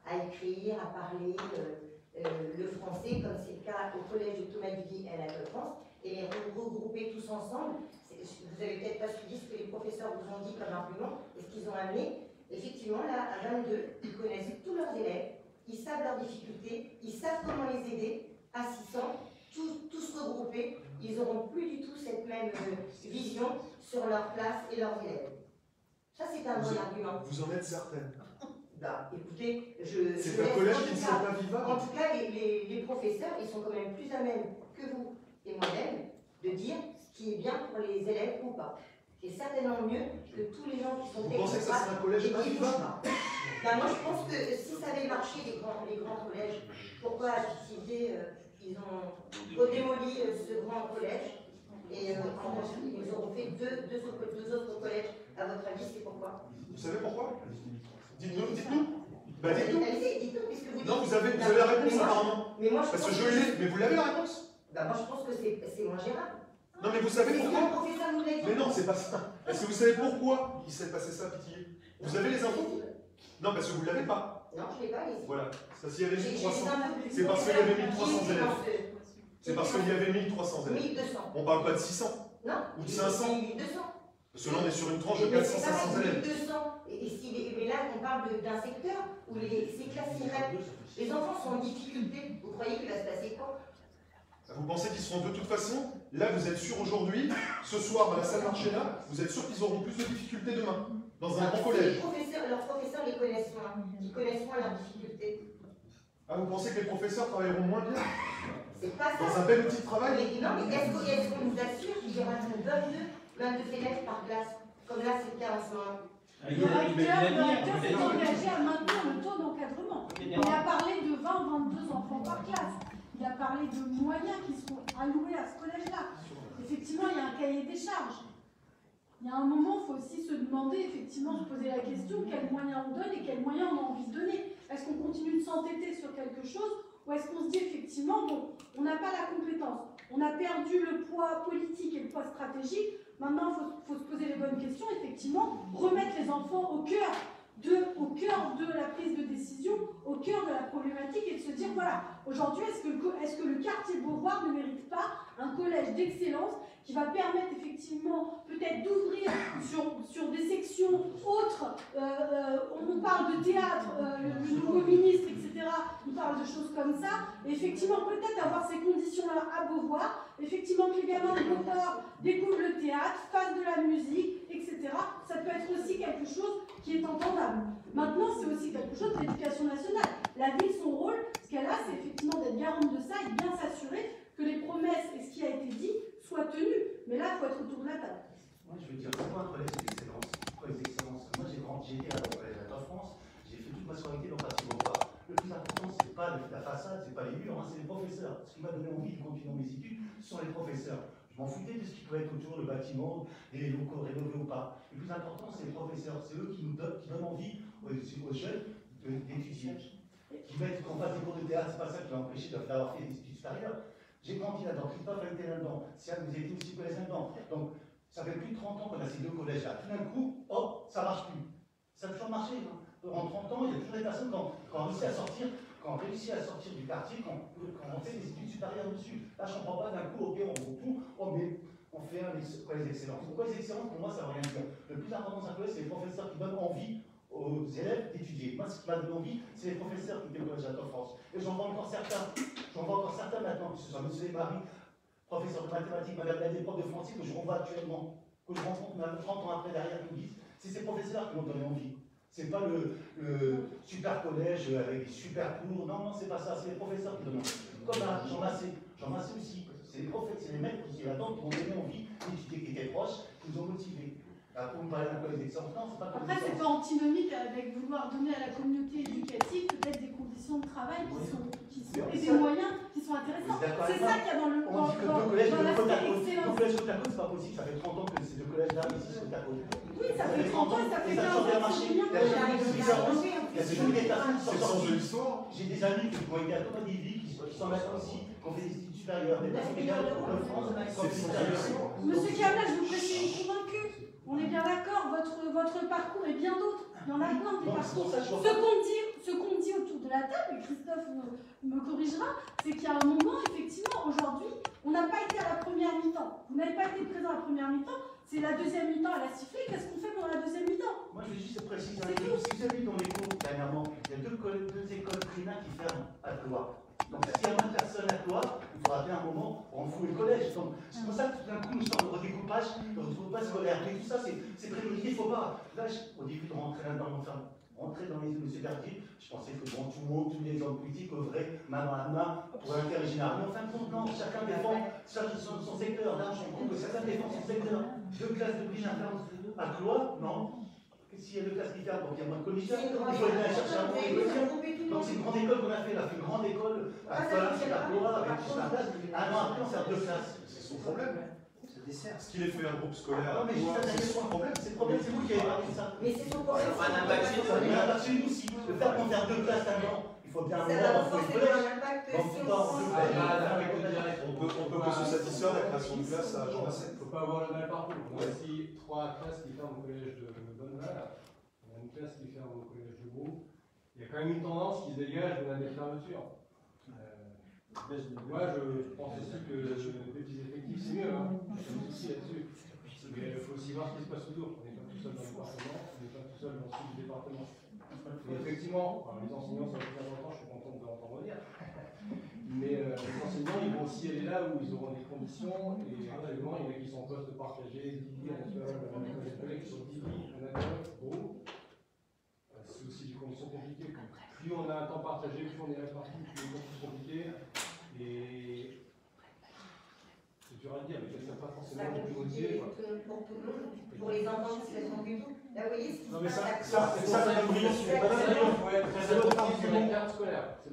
Speaker 2: à écrire, à parler le français, comme c'est le cas au collège de Thomas Divy à la France, et les regrouper tous ensemble. Vous n'avez peut-être pas suivi ce que les professeurs vous ont dit comme argument, et ce qu'ils ont amené. Effectivement, là, à 22, ils connaissent tous leurs élèves, ils savent leurs difficultés, ils savent comment les aider. À 600, tous regroupés, ils n'auront plus du tout cette même vision sur leur place et leurs élèves. Ça, c'est un bon argument.
Speaker 3: Vous en êtes certaine?
Speaker 2: Bah, écoutez,
Speaker 3: c'est un collège qui ne sera pas vivable.
Speaker 2: En tout cas, les professeurs, ils sont quand même plus à même que vous et moi-même de dire ce qui est bien pour les élèves ou pas. C'est certainement mieux que tous les gens qui sont
Speaker 3: Vous pensez que ça sera un collège pas vivable?
Speaker 2: Ben, moi, je pense que si ça avait marché, les grands collèges, pourquoi à Activité, ils ont démoli ce grand collège et ils auront fait deux autres collèges. À votre avis, c'est pourquoi?
Speaker 3: Vous savez pourquoi? Dites-nous. Bah, dites-nous.
Speaker 2: Allez-y, dites-nous, puisque vous dites.
Speaker 3: Non, vous avez la réponse apparemment.
Speaker 2: Mais moi,
Speaker 3: Parce que je l'ai, mais vous l'avez la réponse?
Speaker 2: Bah, moi, je pense que c'est moins gérable.
Speaker 3: Non, mais vous savez pourquoi?
Speaker 2: Professeur nous l'a dit.
Speaker 3: Mais non, c'est pas ça. Est-ce que vous savez pourquoi il s'est passé ça, Pitié? Vous avez les infos? Non, parce que vous ne l'avez pas.
Speaker 2: Non, je ne l'ai pas, les.
Speaker 3: Voilà. C'est parce qu'il y avait 1300.
Speaker 2: C'est
Speaker 3: parce qu'il y avait 1300 élèves. C'est parce qu'il y avait 1300 élèves.
Speaker 2: 1200.
Speaker 3: On parle pas de 600.
Speaker 2: Non.
Speaker 3: Ou de 500.
Speaker 2: 1200.
Speaker 3: Parce que là, on est sur une tranche de 400-500 élèves.
Speaker 2: 1200. Mais là, on parle d'un secteur où ces classes IREP, les enfants sont en difficulté. Vous croyez qu'il va se passer quoi?
Speaker 3: Vous pensez qu'ils seront de toute façon, là vous êtes sûr aujourd'hui, ce soir à la salle Marchena, vous êtes sûr qu'ils auront plus de difficultés demain, dans un grand collège?
Speaker 2: Leurs professeurs les connaissent moins, ils connaissent moins leurs difficultés.
Speaker 3: Ah, vous pensez que les professeurs travailleront moins bien?
Speaker 2: C'est pas ça.
Speaker 3: Dans un bel outil de travail?
Speaker 2: Non, mais est-ce qu'on nous assure qu'il y aura 22 élèves par classe, comme là c'est le cas en ce moment?
Speaker 4: Le recteur s'est engagé à maintenir le taux d'encadrement. Il a parlé de 20-22 enfants par classe. Il a parlé de moyens qui seront alloués à ce collège-là. Effectivement, il y a un cahier des charges. Il y a un moment, il faut aussi se demander, effectivement, se poser la question, quels moyens on donne et quels moyens on a envie de donner. est-ce qu'on continue de s'entêter sur quelque chose, ou est-ce qu'on se dit effectivement, bon, on n'a pas la compétence, on a perdu le poids politique et le poids stratégique, maintenant il faut se poser les bonnes questions, effectivement, remettre les enfants au cœur de la prise de décision, au cœur de la problématique, et de se dire, voilà, aujourd'hui, est-ce que le quartier Beauvoir ne mérite pas un collège d'excellence qui va permettre effectivement peut-être d'ouvrir sur des sections autres, on parle de théâtre, le nouveau ministre, etc., il parle de choses comme ça, et effectivement peut-être avoir ces conditions-là à Beauvoir, effectivement que les gamins de Beauvoir découvrent le théâtre, fassent de la musique, etc., ça peut être aussi quelque chose qui est entendable. Maintenant, c'est aussi quelque chose de l'éducation nationale. La ville, son rôle, ce qu'elle a, c'est effectivement d'être garante de ça et de bien s'assurer que les promesses et ce qui a été dit soient tenues. Mais là, il faut être autour de la table.
Speaker 6: Moi, je veux dire, c'est quoi un collège d'excellence? Collège d'excellence. Moi, j'ai été à la collège de France, j'ai fait toute ma scolarité dans Quartier Beauvoir. Le plus important, c'est pas la façade, c'est pas les murs, hein, c'est les professeurs. Ce qui m'a donné envie de continuer mes études, ce sont les professeurs. Je m'en foutais de ce qui pouvait être autour, le bâtiment, les locaux rénovés ou pas. Le plus important, c'est les professeurs. C'est eux qui donnent envie aux jeunes d'étudier. Qui mettent qu'on fasse des cours de théâtre, c'est pas ça qui m'a empêché d'avoir fait des études supérieures. J'ai grandi là-dedans, Christophe a été là-dedans, Sian, vous étiez aussi collège là-dedans. Donc, ça fait plus de 30 ans qu'on a ces deux collèges-là. Tout d'un coup, hop, ça marche plus. Ça a toujours marché. Hein. En 30 ans, il y a toujours des personnes qui ont réussi à sortir du quartier, qui ont fait des études supérieures dessus. Là, je ne comprends pas d'un coup, ok, on groupe tout, on fait un collège d'excellence. Pourquoi les excellences, pour moi, ça ne veut rien dire. Le plus important dans un collège, c'est les professeurs qui donnent envie aux élèves d'étudier. Moi, ce qui m'a donné envie, c'est les professeurs qui étaient au collège de France. Et j'en vois encore certains. Maintenant, que ce soit M. Marie, professeur de mathématiques, Mme Ladé, prof de français, que je renvoie actuellement, que je rencontre même 30 ans après derrière, qui me disent, c'est ces professeurs qui m'ont donné envie. C'est pas le super collège avec des super cours. Non, c'est pas ça, c'est les professeurs qui donnent envie. Comme là, Jean Massé aussi. C'est les maîtres qui là-dedans qui m'ont donné envie d'étudier, qui étaient proches, qui nous ont motivés. Pour me parler d'un collège d'excellence, non, c'est pas comme ça.
Speaker 4: Après, c'est pas antinomique avec vouloir donner à la communauté éducative peut-être des conditions de travail et des moyens qui sont intéressants. C'est ça qu'il y a dans l'aspect excellence.
Speaker 6: Deux collèges côte à côte, c'est pas possible. Ça fait 30 ans que ces deux collèges-là ici côte à côte.
Speaker 4: Oui, ça fait 30 ans et ça fait 15 ans.
Speaker 6: Il y a des personnes qui sont sorties.
Speaker 3: l'histoire.
Speaker 6: J'ai des amis qui ont été à Thomas Davy, qui sont maintenant aussi, qui ont fait des études supérieures, des personnes qui de France,
Speaker 4: Monsieur Carla, je vous précise convaincu. On est bien d'accord, votre parcours et bien d'autres. Il y en a plein des parcours. Ce qu'on dit autour de la table, et Christophe me corrigera, c'est qu'il y a un moment, effectivement, aujourd'hui, on n'a pas été à la première mi-temps. Vous n'avez pas été présent à la première mi-temps, c'est la deuxième mi-temps, elle a sifflé. Qu'est-ce qu'on fait pendant la deuxième mi-temps?
Speaker 6: Moi, je vais juste préciser un truc. Si vous avez vu dans les cours dernièrement, il y a deux écoles primaires qui ferment à Cloire. Donc, s'il y a 20 personnes à Cloire, il faudra bien un moment pour enfouir le collège. C'est pour ça que tout d'un coup, nous sommes au redécoupage scolaire. Mais tout ça, c'est prémédité, il ne faut pas. Là, au début de rentrer là-dedans, rentrer dans les yeux de M. Verdier, je pensais que devant tout le monde, tous les hommes politiques œuvraient main dans la main pour l'intérêt général. Mais en fin de compte, non, chacun défend son secteur. Là, je me rends compte que chacun défend son secteur. Deux classes de bridge à Cloire, non. S'il y a deux classes qui ferment, donc il y a moins de collégiens, il faut aller chercher un bon collégien. Donc c'est une grande école qu'on a fait, on a fait une grande école à Cloire, avec plus de place. Un an après, on sert deux classes.
Speaker 3: C'est son problème.
Speaker 5: Ça dessert.
Speaker 3: Ce qu'il ait fait un groupe scolaire.
Speaker 6: Non, mais c'est son problème. C'est le problème, c'est vous qui avez parlé de ça.
Speaker 2: Mais c'est son problème.
Speaker 1: Ça a un impact chez nous.
Speaker 6: Ça a un impact chez nous aussi. Le fait qu'on faire deux classes un an, il faut bien un moment pour le collège.
Speaker 3: On peut que se satisfaire de la création de classe à Jean Massé.
Speaker 7: Il ne faut pas avoir le même parcours. On a ici 3 classes qui ferment au collège de Bonneval, on a une classe qui ferme au collège de Beau. Il y a quand même une tendance qui se dégage de la fermeture. Moi, je pense aussi que les petits effectifs, c'est mieux. Hein. Je suis aussi là-dessus. Mais il faut aussi voir ce qui se passe autour. On n'est pas tout seul dans le département, on n'est pas tout seul dans le sud du département. Et effectivement, les enseignants sont plus importants, je suis content de l'entendre dire. Mais les enseignants, ils vont aussi aller là où ils auront des conditions. Et actuellement, il y en a qui sont en poste partagé, 10 lits à l'école, des collègues qui sont 10 lits à l'école, gros. C'est aussi des conditions compliquées. Plus on a un temps partagé, plus on est réparti, plus les conditions compliquées. Et c'est dur à dire, mais quelqu'un pas forcément le plus motivé.
Speaker 2: Pour tout le monde, pour les enfants qui se laissent du tout. Là, vous voyez ce qui se
Speaker 8: Non, mais
Speaker 2: passe.
Speaker 8: Madame Briand, c'est votre argument.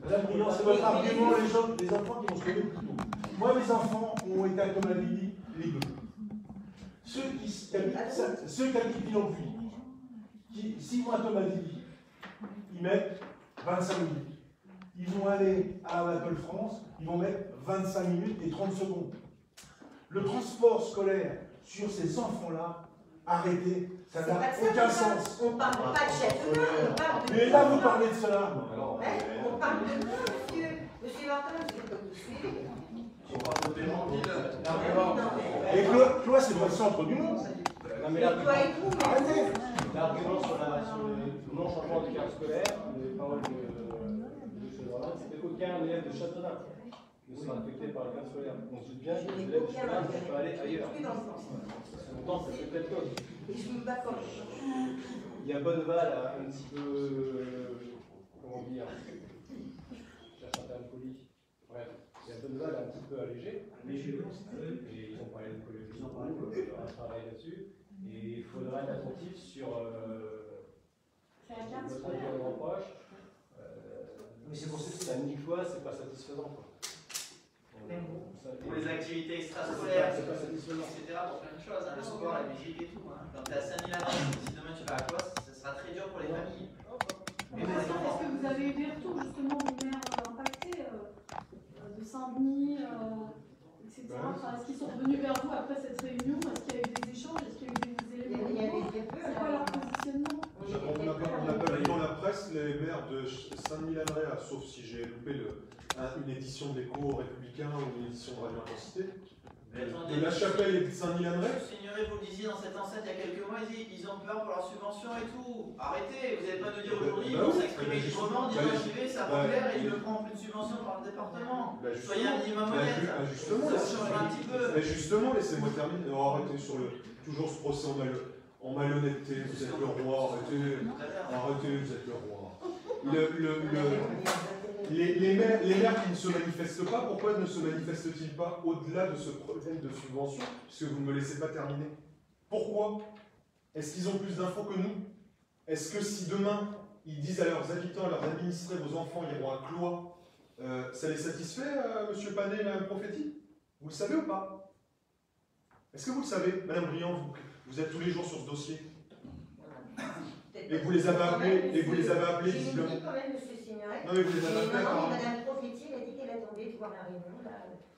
Speaker 8: Madame Briand, c'est votre argument, les enfants qui vont se lever plus tôt. Moi, mes enfants ont été à Thomas Davy, les deux. Ceux qui habitent Villonpuy, qui 6 mois à Thomas Davy, ils mettent 25 minutes. Ils vont aller à l'Apple France, ils vont mettre 25 minutes et 30 secondes. Le transport scolaire sur ces enfants-là, arrêtez, ça n'a aucun sens.
Speaker 2: On parle pas de Châteauneuf, on parle de...
Speaker 8: Mais là, vous parlez de cela.
Speaker 2: On parle de quoi, monsieur? Monsieur Martin, vous êtes pas tout suivi.
Speaker 1: On parle de paiement de
Speaker 8: Et Cloix, c'est pas le centre du monde.
Speaker 7: Non, mais
Speaker 2: Et toi et vous, mais...
Speaker 8: Arrêtez.
Speaker 7: l'argument sur le non-changement de carte scolaire, les paroles de M. Dorlin, c'était qu'aucun élève de Châteauneuf ne sera affecté par la carte scolaire. On se doute bien que les élèves de Châteauneuf ne peuvent pas aller ailleurs. Longtemps, ça fait peut-être cause.
Speaker 2: Et je me bats comme ça.
Speaker 7: Il y a Bonneval un petit peu, comment dire, je cherche un terme poli. Bref, il y a Bonneval un petit peu allégé, et ils ont parlé de collège, ils ont parlé de travail là-dessus, et il faudra être attentif sur notre environnement proche.
Speaker 5: Mais c'est pour ça que
Speaker 7: Samedi fois, c'est pas satisfaisant. Quoi.
Speaker 1: Pour les activités extrascolaires,
Speaker 7: c'est pas satisfaisant.
Speaker 1: etc. Pour plein de choses, hein, le sport, la musique et tout. Hein. Quand tu es à 5000 ans, si demain tu vas à Cosse, ça sera très dur pour les familles.
Speaker 4: Mais est-ce que vous avez eu des retours justement des maires impactés de Saint-Denis, etc. Enfin, est-ce qu'ils sont revenus vers vous après cette réunion? Est-ce qu'il y a eu des échanges? Est-ce qu'il y a eu des éléments?
Speaker 2: Il y avait très peu.
Speaker 4: C'est quoi leur positionnement?
Speaker 3: On n'a pas vu dans la presse les maires de Saint-Denis-Landréa, sauf si j'ai loupé une édition de l'Écho républicain ou une édition de Radio Intensité. De La Chapelle et de Saint-Denis-Landréa.
Speaker 1: Signoré, vous le disiez dans cette enceinte il y a quelques mois, ils ont peur pour leurs subventions et tout. Arrêtez, vous n'allez pas nous dire aujourd'hui, ils vont s'exprimer librement, dire j'y vais, ça va faire et ils ne prennent plus de subventions par le département. Soyez un minimum honnête. Un petit peu.
Speaker 3: Mais justement, laissez-moi terminer. Oh, arrêtez sur toujours ce procès en malhonnêteté, vous êtes le roi, arrêtez, vous êtes le roi. Les maires qui ne se manifestent pas, pourquoi ne se manifestent-ils pas au-delà de ce problème de subvention, puisque vous ne me laissez pas terminer? Pourquoi? Est-ce qu'ils ont plus d'infos que nous? Est-ce que si demain, ils disent à leurs habitants, à leurs administrés, vos enfants iront à Cloix, ça les satisfait, M. Panet, Mme Profetti? Vous le savez ou pas? Est-ce que vous le savez, Madame Briand, vous êtes tous les jours sur ce dossier? Et vous les avez appelés, visiblement.
Speaker 2: Je quand même, monsieur Signoret.
Speaker 3: Non, mais vous les avez appelés, apparemment.
Speaker 2: Madame Profetti, elle a dit qu'elle attendait de voir la réunion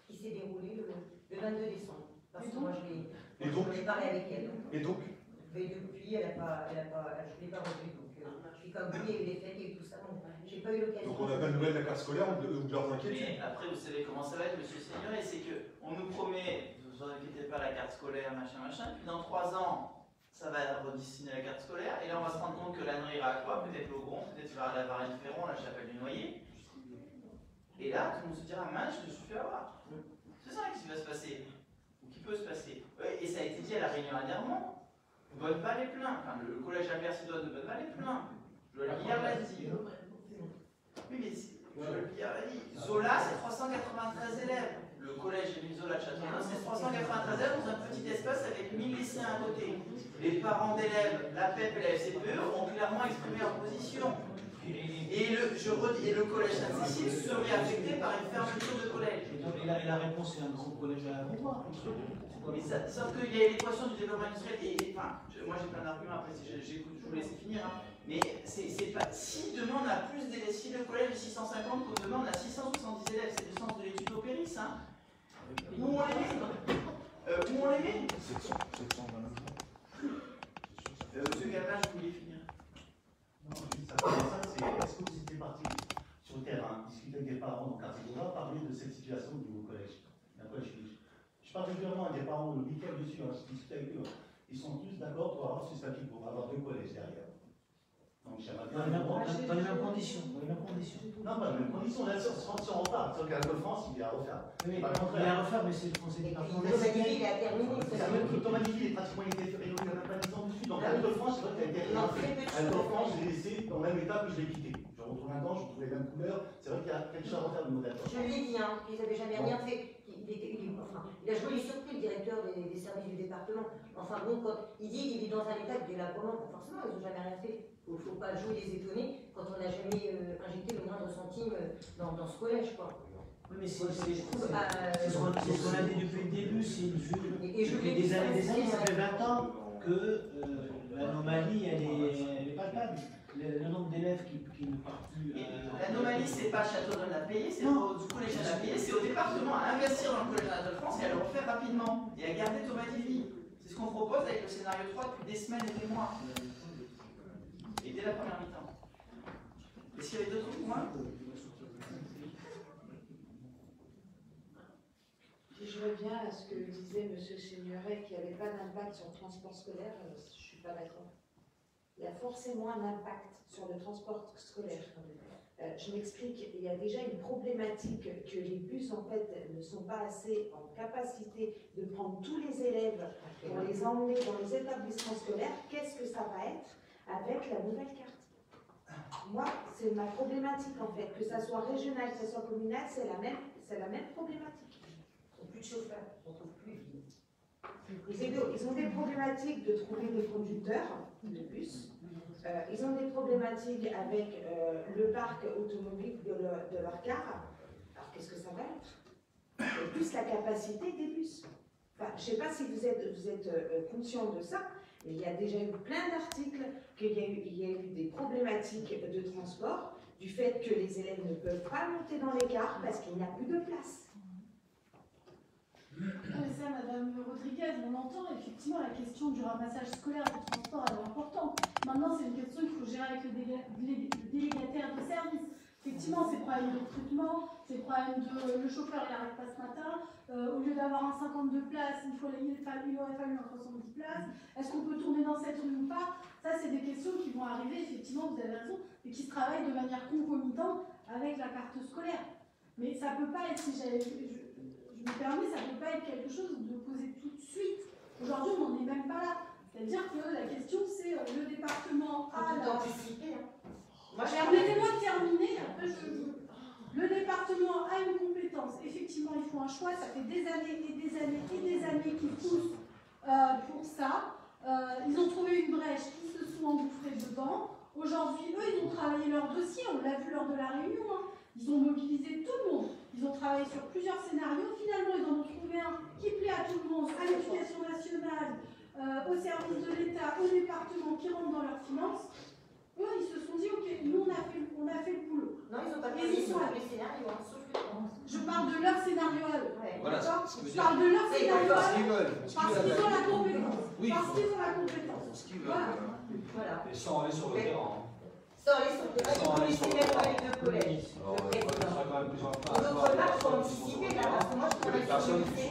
Speaker 2: qui s'est déroulée le 22 décembre. Parce que moi, je l'ai parlé avec elle.
Speaker 3: Et donc?
Speaker 2: Mais depuis, je ne l'ai pas revue. Donc, je suis comme vous, il y a eu les fêtes, il y a eu tout ça. Donc, je n'ai pas eu l'occasion.
Speaker 3: Donc, on n'a pas de nouvelles de la carte scolaire ou de leurs inquiétudes?
Speaker 1: Mais après, vous savez comment ça va être, monsieur Signoret, c'est qu'on nous promet, ne vous inquiétez pas, la carte scolaire, machin, puis dans 3 ans, ça va redessiner la carte scolaire, et là on va se rendre compte que l'ânerie ira à quoi? Peut-être Logron, peut-être vers la Varenne-Ferron, la Chapelle du Noyer. Et là, tout le monde se dira, mince, je me suis fait avoir. C'est ça qui va se passer, ou qui peut se passer. Et ça a été dit à la réunion dernièrement. Bonneval est plein, enfin le collège Albert-Sidoine de Bonneval est plein. Joël Billard l'a dit. Oui, mais Joël Billard l'a dit. Zola, c'est 393 élèves. Le collège Émile Zola de Châteauneuf, c'est 393 élèves dans un petit espace avec 1000 lycéens à côté. Les parents d'élèves, la PEP et la FCPE ont clairement exprimé leur position. Et le collège Sainte-Cécile serait affecté par une fermeture de collège.
Speaker 5: Et la réponse est un grand collège à Rouen.
Speaker 1: Mais sauf qu'il y a l'équation du développement industriel. Enfin, moi j'ai plein d'arguments, après si j'écoute, je vous laisse finir. Hein. Mais c'est pas. Si demain on a plus d'élèves, si le collège est 650, que demain on a 670 élèves, c'est le sens de l'étude au péris. Hein. Où on les met? Monsieur Gallin, je voulais finir.
Speaker 6: Non, juste après ça, c'est est-ce que vous étiez parti sur le terrain, discuter avec des parents dans le quartier Bourgeois, parler de cette situation du nouveau collège? Je parle régulièrement avec des parents le week-end dessus, je discute avec eux. Ils sont tous d'accord pour avoir ce statut, pour avoir 2 collèges derrière. Donc j'aimerais bien.
Speaker 5: Dans les mêmes conditions.
Speaker 6: Non, pas dans les mêmes conditions, là, si on repart. Sauf qu'à la France, il y a à refaire.
Speaker 5: Oui, il y a à refaire, mais c'est le conseil départemental.
Speaker 2: Il a terminé.
Speaker 6: L'automatique est pratiquement été rénové, il n'y en a pas 10 ans dessus. Donc à France, c'est vrai qu'elle a été rénovée. À France, je l'ai laissé dans le même état que je l'ai quitté. Je retrouve un temps, je retrouve les mêmes couleurs. C'est vrai qu'il y a quelque chose à refaire de modèle.
Speaker 2: Je l'ai dit, hein, qu'ils n'avaient jamais rien fait. Il a joué les surpris, le directeur des services du département. Enfin bon, quand il dit qu'il est dans un état de délabrement, forcément, ils n'ont jamais rien fait. Il ne faut pas jouer les étonnés quand on n'a jamais injecté le moindre centime dans ce collège, quoi.
Speaker 5: Oui, mais c'est ce qu'on a dit depuis le début, c'est une vue.
Speaker 2: Et je
Speaker 5: des années, ça fait 20 ans que l'anomalie, elle est palpable. Le nombre d'élèves élèves qui ne partent plus.
Speaker 1: L'anomalie, c'est pas Châteaudun l'a payé, c'est du collégien l'a payé, c'est au département à investir dans le collège Anatole France et à le refaire rapidement et à garder Thomas Divy. C'est ce qu'on propose avec le scénario 3 depuis des semaines et des mois. Et dès la première mi-temps. Est-ce qu'il y avait d'autres points?
Speaker 9: Je reviens à ce que disait M. Seigneuret, qu'il n'y avait pas d'impact sur le transport scolaire. Je ne suis pas d'accord. Il y a forcément un impact sur le transport scolaire. Je m'explique, il y a déjà une problématique que les bus en fait ne sont pas assez en capacité de prendre tous les élèves pour les emmener dans les établissements scolaires. Qu'est-ce que ça va être avec la nouvelle carte? Moi, c'est ma problématique en fait, que ça soit régional, que ça soit communal, c'est la même problématique. Ils n'ont plus de chauffeurs, on ne trouve plus. Ils ont des problématiques de trouver des conducteurs de bus. Ils ont des problématiques avec le parc automobile de leur car. Alors qu'est-ce que ça va être? Et plus la capacité des bus. Enfin, je ne sais pas si vous êtes conscient de ça, mais il y a déjà eu plein d'articles qu'il y a eu des problématiques de transport, du fait que les élèves ne peuvent pas monter dans les cars parce qu'il n'y a plus de place.
Speaker 4: Ça, Madame Rodriguez, on entend effectivement la question du ramassage scolaire du transport, elle est importante. Maintenant, c'est une question qu'il faut gérer avec le délégataire de service. Effectivement, ces problèmes de recrutement, ces problèmes de le chauffeur, il n'arrive pas ce matin. Au lieu d'avoir un 52 places, il aurait fallu un 70 places. Est-ce qu'on peut tourner dans cette rue ou pas? Ça, c'est des questions qui vont arriver, effectivement, vous avez raison, et qui se travaillent de manière concomitante avec la carte scolaire. Mais ça ne peut pas être, si je me permets, ça ne peut pas être quelque chose de posé tout de suite. Aujourd'hui, on n'en est même pas là. C'est-à-dire que la question, c'est le département a... Permettez-moi de terminer, après le département a une compétence. Effectivement, ils font un choix, ça fait des années et des années et des années qu'ils poussent pour ça. Ils ont trouvé une brèche, ils se sont engouffrés dedans. Aujourd'hui, eux, ils ont travaillé leur dossier, on l'a vu lors de la réunion. Ils ont mobilisé tout le monde. Ils ont travaillé sur plusieurs scénarios. Finalement, ils en ont trouvé un qui plaît à tout le monde, à l'éducation nationale, au service de l'État, au département, qui rentre dans leurs finances. Eux, ils se sont dit, ok, nous, on a fait le boulot.
Speaker 2: Non, ils n'ont pas fait les scénarios, sauf que...
Speaker 4: Je parle de leur scénario à eux.
Speaker 10: Voilà,
Speaker 4: Je parle de leur scénario à eux. Parce qu'ils ont la compétence.
Speaker 10: Oui,
Speaker 4: parce qu'ils ont la compétence.
Speaker 10: Ce qu'ils veulent.
Speaker 2: Voilà.
Speaker 10: Et sans aller sur le terrain.
Speaker 2: Sans aller sur le terrain, ils ne connaissaient même pas les deux collèges. D'autre part, il faut anticiper, là, parce que moi, je travaille sur le lycée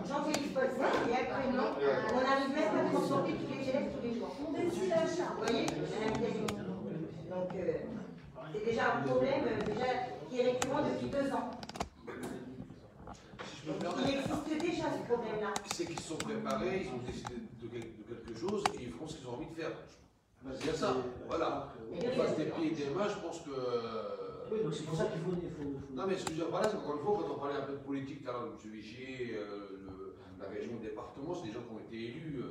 Speaker 2: Jean-Félix Paulsen, et actuellement, on arrive même à transporter tous les élèves tous les jours.
Speaker 4: On décide à l'achat.
Speaker 2: Vous voyez, donc, c'est déjà un problème qui est récurrent depuis 2 ans.
Speaker 10: Si je me permets,
Speaker 2: Il existe déjà ce problème-là.
Speaker 10: c'est qu'ils se sont préparés, ils ont décidé de quelque chose et ils feront ce qu'ils ont envie de faire. C'est bien ça, voilà. On fasse des pieds et des mains, je pense que.
Speaker 5: Oui, donc c'est pour ça qu'il faut.
Speaker 10: Non, mais ce que je veux dire par là, c'est qu'encore une fois, quand on parlait un peu de politique, tout à l'heure, M. Vigier, la région, le département, c'est des gens qui ont été élus.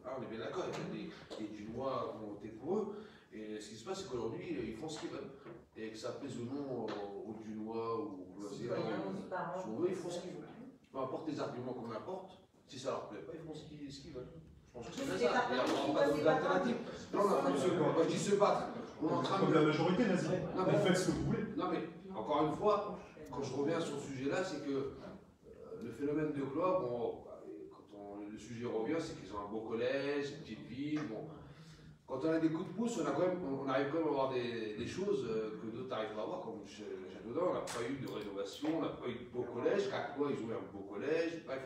Speaker 10: On est bien d'accord, il y a des Dunois qui ont été pour eux. Et ce qui se passe, c'est qu'aujourd'hui, ils font ce qu'ils veulent. Et que ça plaise ou non aux Dunois ou aux Cloisiers, ils font ce qu'ils veulent. Peu importe les arguments qu'on apporte, si ça leur plaît pas, ils font ce qu'ils veulent. Je pense que c'est ça. Il n'y a pas d'alternative. Non, je dis se battre. On est en train
Speaker 3: Comme la majorité nazie.
Speaker 10: Non,
Speaker 3: Vous faites ce que vous voulez.
Speaker 10: Non, mais encore une fois, quand je reviens sur ce sujet-là, c'est que le phénomène de club, quand le sujet revient, c'est qu'ils ont un beau collège, une petite ville. Bon. Quand on a des coups de pouce, on arrive quand même à avoir des choses que d'autres n'arrivent pas à avoir, comme Châteaudun, on n'a pas eu de rénovation, on n'a pas eu de beau collège, Cacquois, ils ont eu un beau collège. Bref,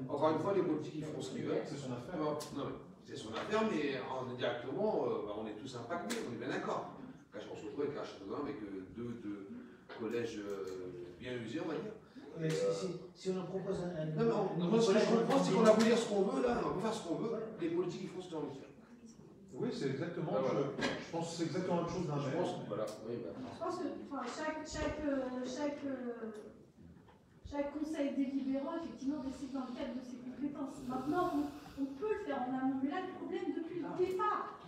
Speaker 10: encore une fois, les politiques, ils font ce qu'ils veulent.
Speaker 3: C'est son affaire.
Speaker 10: Non, mais c'est son affaire, mais indirectement, on est tous impactés, on est bien d'accord. Quand on se retrouve avec un Châteaudun avec deux collèges bien usés, on va dire.
Speaker 5: Mais si on en propose un.
Speaker 10: Non, mais moi, ce que je comprends, c'est qu'on a beau dire ce qu'on veut, là, on peut faire ce qu'on veut, les politiques, ils font ce qu'ils ont envie de faire.
Speaker 3: Oui, c'est exactement.
Speaker 10: Ah, voilà.
Speaker 3: Je pense que c'est exactement la même chose d'un maire.
Speaker 10: Voilà. Oui, bah.
Speaker 4: Je pense que chaque conseil délibérant, effectivement, décide dans le cadre de ses compétences. Maintenant, on peut le faire en amont, mais là, le problème, depuis le départ,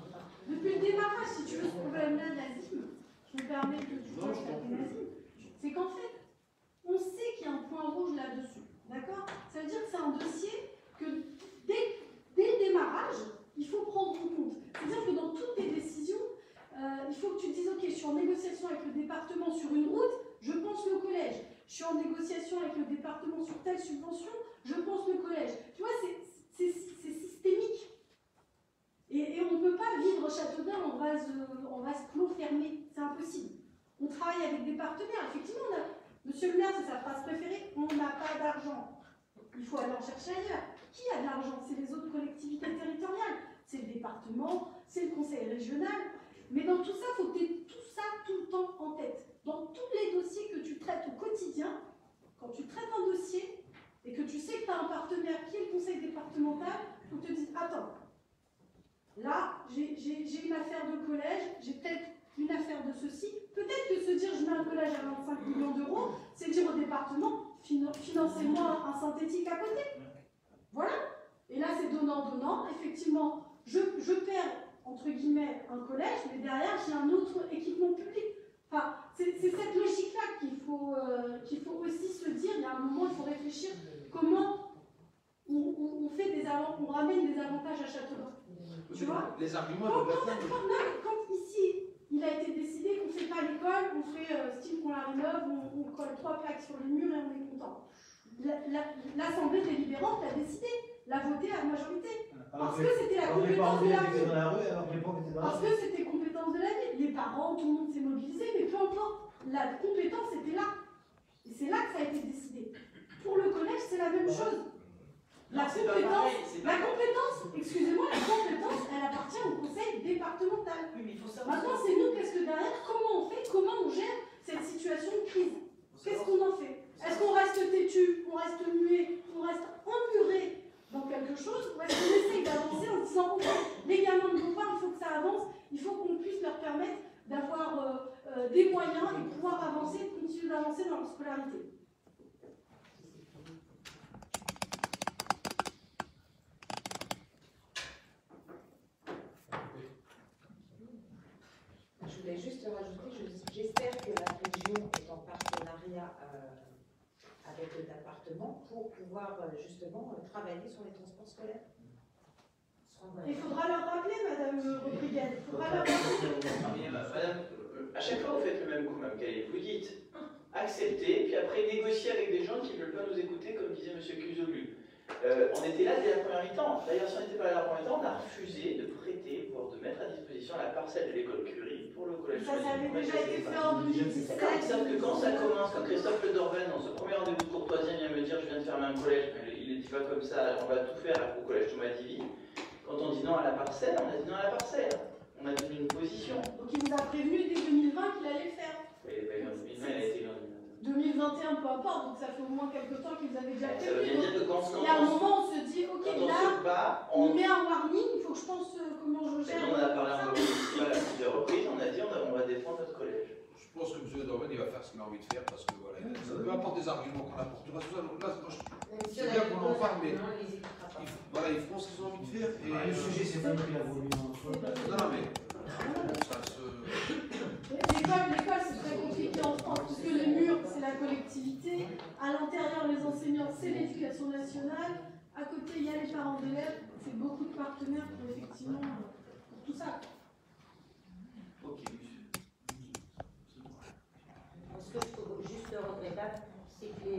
Speaker 4: depuis le démarrage, si tu veux, ce problème-là d'asile, je me permets de taper l'asile, c'est qu'en fait, on sait qu'il y a un point rouge là-dessus, d'accord? Ça veut dire que c'est un dossier que, dès le démarrage, il faut prendre en compte. C'est-à-dire que dans toutes tes décisions, il faut que tu te dises, ok, je suis en négociation avec le département sur une route, je pense le collège. Je suis en négociation avec le département sur telle subvention, je pense le collège. Tu vois, c'est systémique. Et on ne peut pas vivre Châteaudun en vase clos fermé. C'est impossible. On travaille avec des partenaires. Effectivement, monsieur le maire, c'est sa phrase préférée, on n'a pas d'argent. Il faut aller en chercher ailleurs. Qui a de l'argent? C'est les autres collectivités territoriales. C'est le département, c'est le conseil régional. Mais dans tout ça, il faut que tu aies tout ça tout le temps en tête. Dans tous les dossiers que tu traites au quotidien, quand tu traites un dossier et que tu sais que tu as un partenaire qui est le conseil départemental, il faut que tu te dises, attends, là, j'ai une affaire de collège, j'ai peut-être une affaire de ceci. Peut-être que se dire je mets un collège à 25 millions d'euros, c'est dire au département, financez-moi un synthétique à côté. Voilà. Et là, c'est donnant-donnant. Effectivement, je perds, entre guillemets, un collège, mais derrière, j'ai un autre équipement public. Enfin, c'est cette logique-là qu'il faut aussi se dire. Il y a un moment, il faut réfléchir comment on ramène des avantages à Châteaudun. Tu vois,
Speaker 10: les arguments
Speaker 4: quand ici, il a été décidé qu'on ne fait pas l'école, on fait style qu'on la rénove, on colle 3 plaques sur le mur et on est content. L'Assemblée délibérante l'a décidé, l'a voté à la majorité. Parce que c'était la compétence de la ville. Parce que c'était compétence de la ville. Les parents, tout le monde s'est mobilisé, mais peu importe, la compétence était là. Et c'est là que ça a été décidé. Pour le collège, c'est la même chose. La compétence, excusez-moi, la compétence, elle appartient au conseil départemental.
Speaker 1: Oui, mais il faut savoir.
Speaker 4: Maintenant, c'est nous, qu'est-ce que derrière, comment on fait, comment on gère cette situation de crise? Qu'est-ce qu'on en fait? Est-ce qu'on reste têtu, on reste muet, on reste emmuré dans quelque chose, ou est-ce qu'on essaye d'avancer en disant, ok, les gamins de devoir, il faut que ça avance, il faut qu'on puisse leur permettre d'avoir des moyens et pouvoir avancer, continuer d'avancer dans leur scolarité?
Speaker 9: Je voulais juste rajouter, j'espère que la région est en partenariat avec le département pour pouvoir justement travailler sur les transports scolaires.
Speaker 4: Il faudra leur rappeler, Madame Rodriguez, il faudra leur rappeler.
Speaker 1: Madame, à chaque fois vous faites le même coup, Mme Calais. Vous dites accepter, puis après négocier avec des gens qui ne veulent pas nous écouter, comme disait M. Cusolu. On était là dès la première mi-temps. D'ailleurs, si on n'était pas là dès la première mi-temps, on a refusé de prêter, voire de mettre à disposition la parcelle de l'école Curie pour le collège.
Speaker 4: Ça avait déjà été fait en 2017.
Speaker 1: Sauf que quand ça commence, quand Christophe Le Dorven, dans ce premier rendez-vous de courtoisie, vient me dire je viens de fermer un collège, mais il ne dit pas comme ça, on va tout faire au collège Thomas Divy. Quand on dit non à la parcelle, on a dit non à la parcelle. On a tenu une position.
Speaker 4: Donc il nous a prévenu dès 2020 qu'il allait le faire.
Speaker 1: Oui, en 2020, il a été
Speaker 4: 2021, peu importe, donc ça fait au moins quelques temps qu'ils avaient déjà
Speaker 1: ça veut bien dire que quand
Speaker 4: il y a un moment, on se dit, ok, là, on met un warning, il faut que je pense comment je gère.
Speaker 1: On a parlé en à plusieurs reprises, on a dit on va défendre notre collège.
Speaker 10: Je pense que M. Dorven, il va faire ce qu'il a envie de faire parce que voilà, peu importe des arguments qu'on apportera, c'est bien qu'on en parle, mais ils feront ce qu'ils ont envie de faire. Et
Speaker 5: le sujet, c'est pas qu'il a voulu.
Speaker 10: Non, mais ça se.
Speaker 4: L'école, c'est très compliqué en France, parce que les murs, c'est la collectivité. À l'intérieur, les enseignants, c'est l'éducation nationale. À côté, il y a les parents d'élèves. C'est beaucoup de partenaires pour effectivement pour tout ça.
Speaker 1: Ok, monsieur.
Speaker 2: Ce que je trouve juste regrettable, c'est que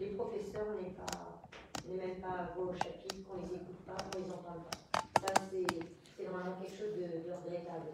Speaker 2: les professeurs n'est même pas voix au chapitre, qu'on les écoute pas, qu'on les entende pas. Ça, c'est vraiment quelque chose de regrettable.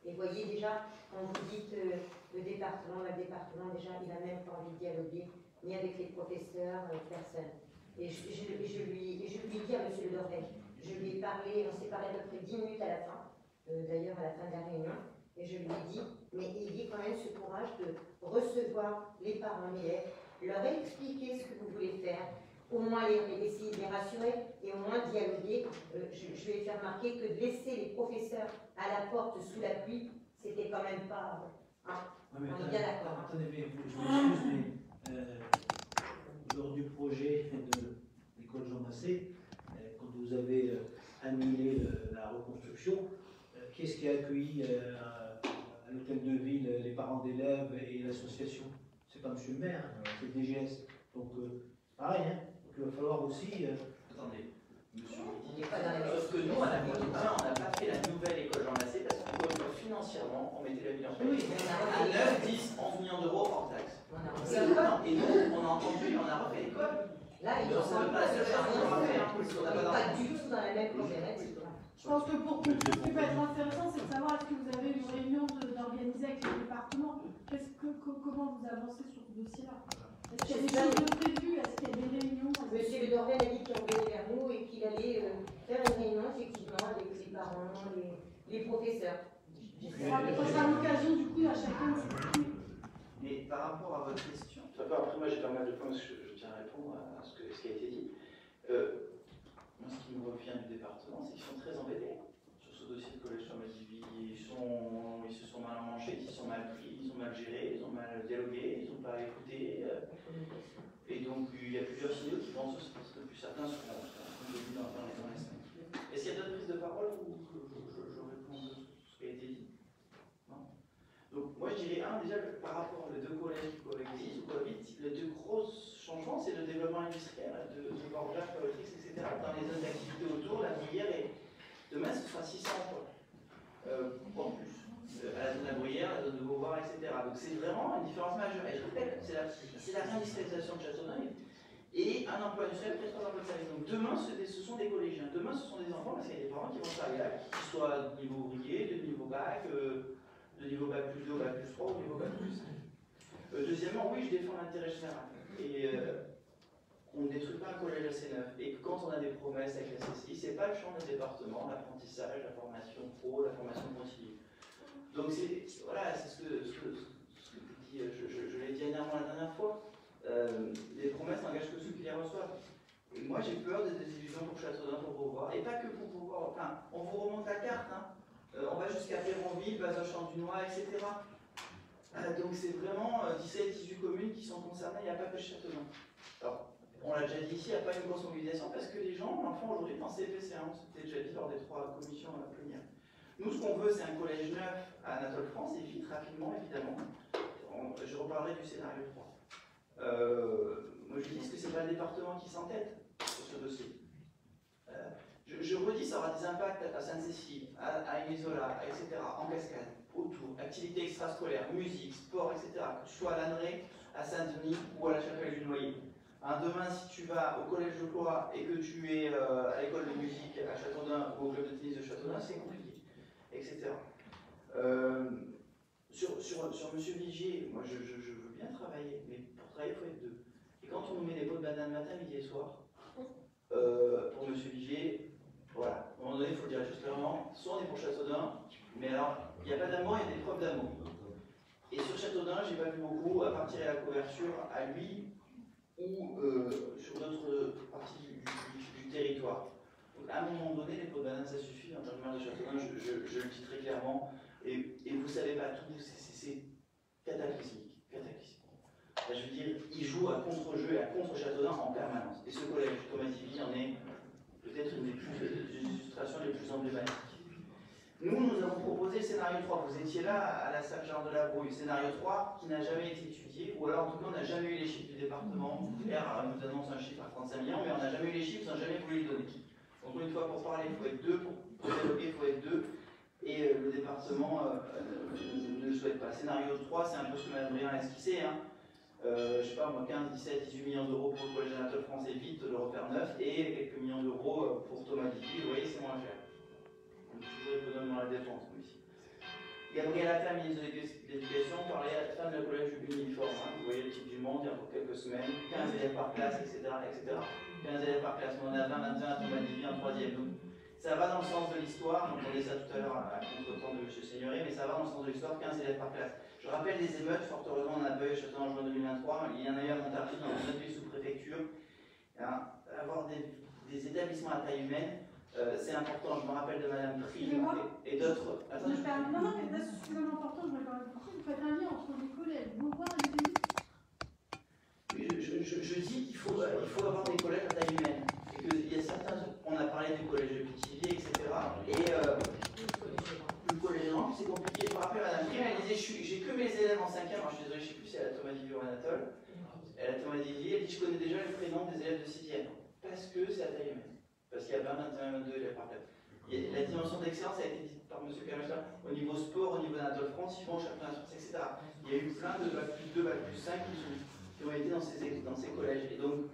Speaker 2: Et voyez déjà, quand vous dites le département, déjà, il n'a même pas envie de dialoguer, ni avec les professeurs, personne. Et je lui ai dit à M. Le Dorven, je lui ai parlé, on s'est parlé à peu près 10 minutes à la fin, d'ailleurs à la fin de la réunion, et je lui ai dit, mais il y a quand même ce courage de recevoir les parents d'élèves, leur expliquer ce que vous voulez faire, au moins essayer de les rassurer et au moins dialoguer. Je vais faire remarquer que de laisser les professeurs à la porte sous la pluie, c'était quand même pas. On est bien d'accord.
Speaker 5: Attendez, mais je m'excuse, mais lors du projet de l'école Jean Massé, quand vous avez annulé la reconstruction, qui est-ce qui a accueilli à l'hôtel de ville les parents d'élèves et l'association? C'est pas M. le maire, c'est le DGS. Donc, pareil, hein. Donc, il va falloir aussi.
Speaker 1: Attendez, monsieur. Sauf que nous, à la Côte d'Ivoire, on n'a pas fait la nouvelle école Jean Massé parce que financièrement, on mettait la ville en place.
Speaker 2: Oui, mais on a
Speaker 1: 9, 10, 11 millions d'euros hors taxe. Et nous, on a entendu, on a refait l'école.
Speaker 2: Là, ils
Speaker 1: Donc, ça ne veut pas la seule chose qu'on aura fait, hein, parce qu'on n'a pas
Speaker 2: pas
Speaker 1: d'argent.
Speaker 2: du tout dans la même problématique.
Speaker 4: Je pense que pour conclure, ce qui peut être intéressant, c'est de savoir est-ce que vous avez une réunion d'organiser avec les départements. Comment vous avancez sur ce dossier-là? Est-ce qu'il y a des choses de prévues? Est-ce qu'il y a des réunions?
Speaker 2: Monsieur Le Dorvel a dit qu'il revenait vers nous et qu'il allait faire une réunion, effectivement, avec les parents, les professeurs.
Speaker 4: Ça sera l'occasion, du coup, à chacun de s'exprimer.
Speaker 1: Mais par rapport à votre question,
Speaker 11: après moi j'ai pas mal de points, je tiens à répondre à ce qui a été dit.
Speaker 1: moi, ce qui me revient du département, c'est qu'ils sont très embêtés sur ce dossier de collège Thomas Divy. Ils se sont mal mangés, ils sont mal pris, ils ont mal géré, ils ont mal dialogué, ils n'ont pas écouté. Et donc, il y a plusieurs signaux qui vont en ce sens. Plus certains seront, comme je l'ai dit dans les semaines. Est-ce qu'il y a d'autres prises de parole ou je réponds à ce qui a été dit? Non. Donc, moi, je dirais, déjà, par rapport aux deux collèges qui coexistent ou cohabitent, les deux gros changements, c'est le développement industriel de Bordeaux, Politrix, etc. Dans les zones d'activité autour, la Bruyère, et demain, ce sera 600 emplois. En plus. À la zone de la Bruyère, la zone de Beauvoir, etc. Donc c'est vraiment une différence majeure. Et je rappelle, c'est la réindustrialisation de Châteauneuf et un emploi industriel après 3 emplois de service. Donc demain, ce sont des collégiens. Demain, ce sont des enfants, parce qu'il y a des parents qui vont travailler là, qu'ils soient de niveau ouvrier, de niveau bac, de niveau bac plus 2, bac plus 3 ou niveau bac plus 5. Deuxièmement, oui, je défends l'intérêt général. Et on ne détruit pas un collège assez neuf. Et quand on a des promesses avec la CCI, ce n'est pas le champ des départements, l'apprentissage, la formation pro, la formation continue. Donc voilà, c'est ce que dit, je l'ai dit énormément la dernière fois. Les promesses n'engagent que ceux qui les reçoivent. Et moi j'ai peur des désillusions pour Châteauneuf, pour Beauvoir, et pas que pour Beauvoir. Enfin, on vous remonte la carte, hein. On va jusqu'à Péronville, Bazoches-Champ-du-Noix, etc. Donc c'est vraiment 17-18 communes qui sont concernées, il n'y a pas que Châteauneuf. Alors, on l'a déjà dit ici, il n'y a pas une grosse mobilisation parce que les gens en font aujourd'hui dans CPC, on s'était déjà dit lors des 3 commissions plénières. Nous, ce qu'on veut, c'est un collège neuf à Anatole France, et vite, rapidement, évidemment. Je reparlerai du scénario 3. Moi, je dis que ce n'est pas le département qui s'entête sur ce dossier. Je redis, ça aura des impacts à Sainte-Cécile, à Imézola, etc., en cascade, autour, activités extrascolaires, musique, sport, etc., que tu sois à Lanneray, à Saint-Denis ou à la Chapelle-du-Noyer. Demain, si tu vas au collège de Cloix et que tu es à l'école de musique à Châteaudun ou au club de tennis de Châteaudun, c'est compliqué, etc. Sur M. Vigier, moi je veux bien travailler, mais pour travailler, il faut être 2. Et quand on nous met des pots de banane matin, midi et soir, pour M. Vigier, voilà, à un moment donné, il faut le dire juste clairement, soit on est pour Châteaudun, mais alors, il n'y a pas d'amour, il y a des preuves d'amour. Et sur Châteaudun, j'ai pas vu beaucoup, à partir de la couverture, à lui, ou sur d'autres parties du territoire. Donc, à un moment donné, les pots de banane, ça suffit. En tant que maire de Châteaudun, je le dis très clairement, et vous ne savez pas tout, c'est cataclysmique. Là, je veux dire, il joue à contre-jeu et à contre-Châteaudun en permanence. Et ce collège, Thomas Divy, en est peut-être une des illustrations les plus emblématiques. Nous avons proposé le scénario 3. Vous étiez là à la salle Jean de la Brouille. Scénario 3 qui n'a jamais été étudié, ou alors en tout cas on n'a jamais eu les chiffres du département. R nous annonce un chiffre à 35 millions, mais on n'a jamais eu les chiffres, ils n'ont jamais voulu les donner. Donc une fois pour parler, il faut être 2, pour développer, il faut être 2, et le département ne le souhaite pas. Scénario 3, c'est un peu ce que Mme Briand a esquissé. Hein. Je sais pas, moi 15, 17, 18 millions d'euros pour le collège Anatole France et vite de le refaire neuf, et quelques millions d'euros pour Thomas Divy. Vous voyez, c'est moins cher. Toujours économe dans la défense, ici. Gabriel Attal, ministre de l'Éducation, parlait à la fin de la collège uniforme. Hein. Vous voyez le type du monde, il y a quelques semaines, 15 élèves par classe, etc. 15 élèves par classe, on en a 20, 21 à Thomas Divy en 3e. Donc, ça va dans le sens de l'histoire, on entendait ça tout à l'heure à contre-temps de M. Signoret, mais ça va dans le sens de l'histoire, 15 élèves par classe. Je rappelle des émeutes, fort heureusement, on a pas eu à Châteauneuf en juin 2023, il y en a eu à Montargis dans notre ville sous-préfecture. Hein, avoir des établissements à taille humaine, c'est important. Je me rappelle de Mme Tri et d'autres.
Speaker 4: Non, mais là, c'est suffisamment important, je voudrais quand même vous faites un lien entre les collèges, Beauvoir et les
Speaker 1: je dis qu'il faut avoir des collèges à taille humaine. Et qu'il y a certains. On a parlé du collège de Pithiviers, etc. Et le collège de Nantes, c'est compliqué. Je me rappelle, Mme Pri, elle disait j'ai que mes élèves en 5e. Alors je suis désolé, je ne sais plus si elle a Thomas Divy ou Anatole. Elle a Thomas Divy, elle dit je connais déjà les prénoms des élèves de 6e. Parce que c'est à taille humaine. Parce qu'il y a 20, 21, 22 élèves par classe. La dimension d'excellence a été dite par M. Kamachta au niveau sport, au niveau d'Anatole France, ils font au championnat de France, etc. Il y a eu plein de Bac plus 2, Bac plus 5 qui ont été dans ces collèges. Et donc,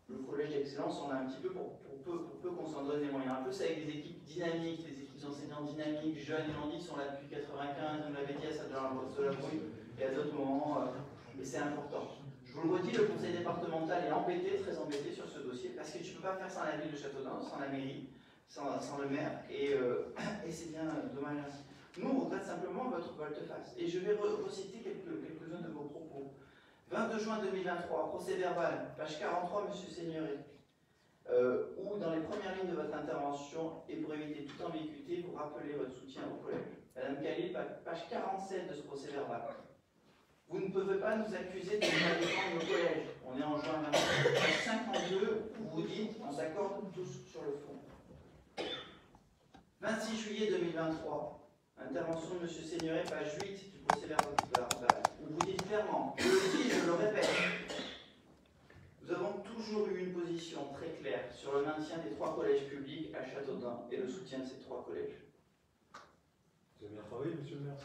Speaker 1: le collège d'excellence, on a un petit peu, pour peu qu'on s'en donne les moyens. Un peu, c'est avec des équipes dynamiques, des équipes d'enseignants dynamiques, jeunes, ils l'ont dit, ils sont là depuis 95, on l'avait dit à Saint-Jean-la-Brouille et à d'autres moments, et c'est important. Je vous le redis, le conseil départemental est embêté, très embêté sur ce dossier, parce que tu ne peux pas faire sans la ville de Châteaudun, sans la mairie, sans le maire, et c'est bien dommage ainsi. Nous, on regrette simplement votre volte-face. Et je vais reciter quelques-uns de vos propos. 22 juin 2023, procès verbal, page 43, M. Seigneuret, où dans les premières lignes de votre intervention, et pour éviter toute ambiguïté, vous rappelez votre soutien au collège. Madame Khalil, page 47 de ce procès verbal. Vous ne pouvez pas nous accuser de ne pas défendre le collège. On est en juin 23. Page 52, où vous dites, on s'accorde tous sur le fond. 26 juillet 2023, intervention de M. Seigneuret, page 8 du procès verbal, où vous dites clairement, je le dis, je le répète, nous avons toujours eu une position très claire sur le maintien des 3 collèges publics à Châteaudun et le soutien de ces 3 collèges.
Speaker 3: Vous avez bien travaillé, monsieur le maire?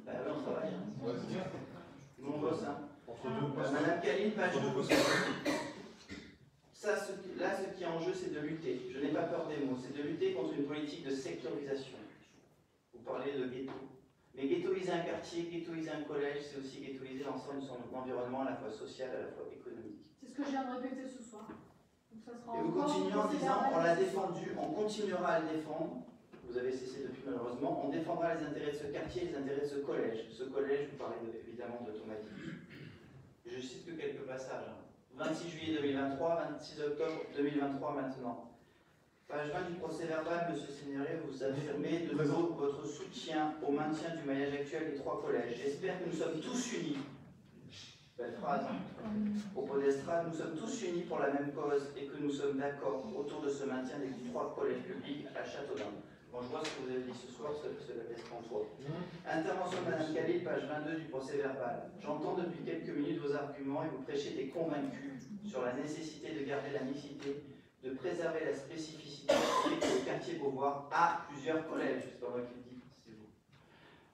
Speaker 1: Ben oui, on travaille. Hein.
Speaker 3: Ouais, c'est bien.
Speaker 1: Nous, on bosse. Hein.
Speaker 3: Entre deux postes.
Speaker 1: Madame Khalil, page 12. Là, ce qui est en jeu, c'est de lutter. Je n'ai pas peur des mots. C'est de lutter contre une politique de sectorisation. Vous parlez de ghetto. Mais ghettoiser un quartier, ghettoiser un collège, c'est aussi ghettoiser l'ensemble de son environnement, à la fois social, à la fois économique.
Speaker 4: C'est ce que je viens de répéter ce soir. Donc ça sera
Speaker 1: Et vous continuez en disant, on l'a défendu, on continuera à le défendre. Vous avez cessé depuis malheureusement. On défendra les intérêts de ce quartier et les intérêts de ce collège. Ce collège, vous parlez évidemment de Thomas Divi. Je cite que quelques passages. 26 juillet 2023, 26 octobre 2023 maintenant. Page 20 du procès verbal, M. Seigneuret, vous affirmez de nouveau votre soutien au maintien du maillage actuel des 3 collèges. J'espère que nous sommes tous unis. Belle phrase. Au Podestral, nous sommes tous unis pour la même cause et que nous sommes d'accord autour de ce maintien des 3 collèges publics à Châteaudun. Bon, je vois ce que vous avez dit ce soir, cela laisse en toi. Intervention de Mme Khalil, page 22 du procès verbal. J'entends depuis quelques minutes vos arguments et vous prêchez des convaincus sur la nécessité de garder la mixité, de préserver la spécificité qui fait que le quartier Beauvoir a plusieurs collèges. C'est pas moi qui le dis, c'est vous.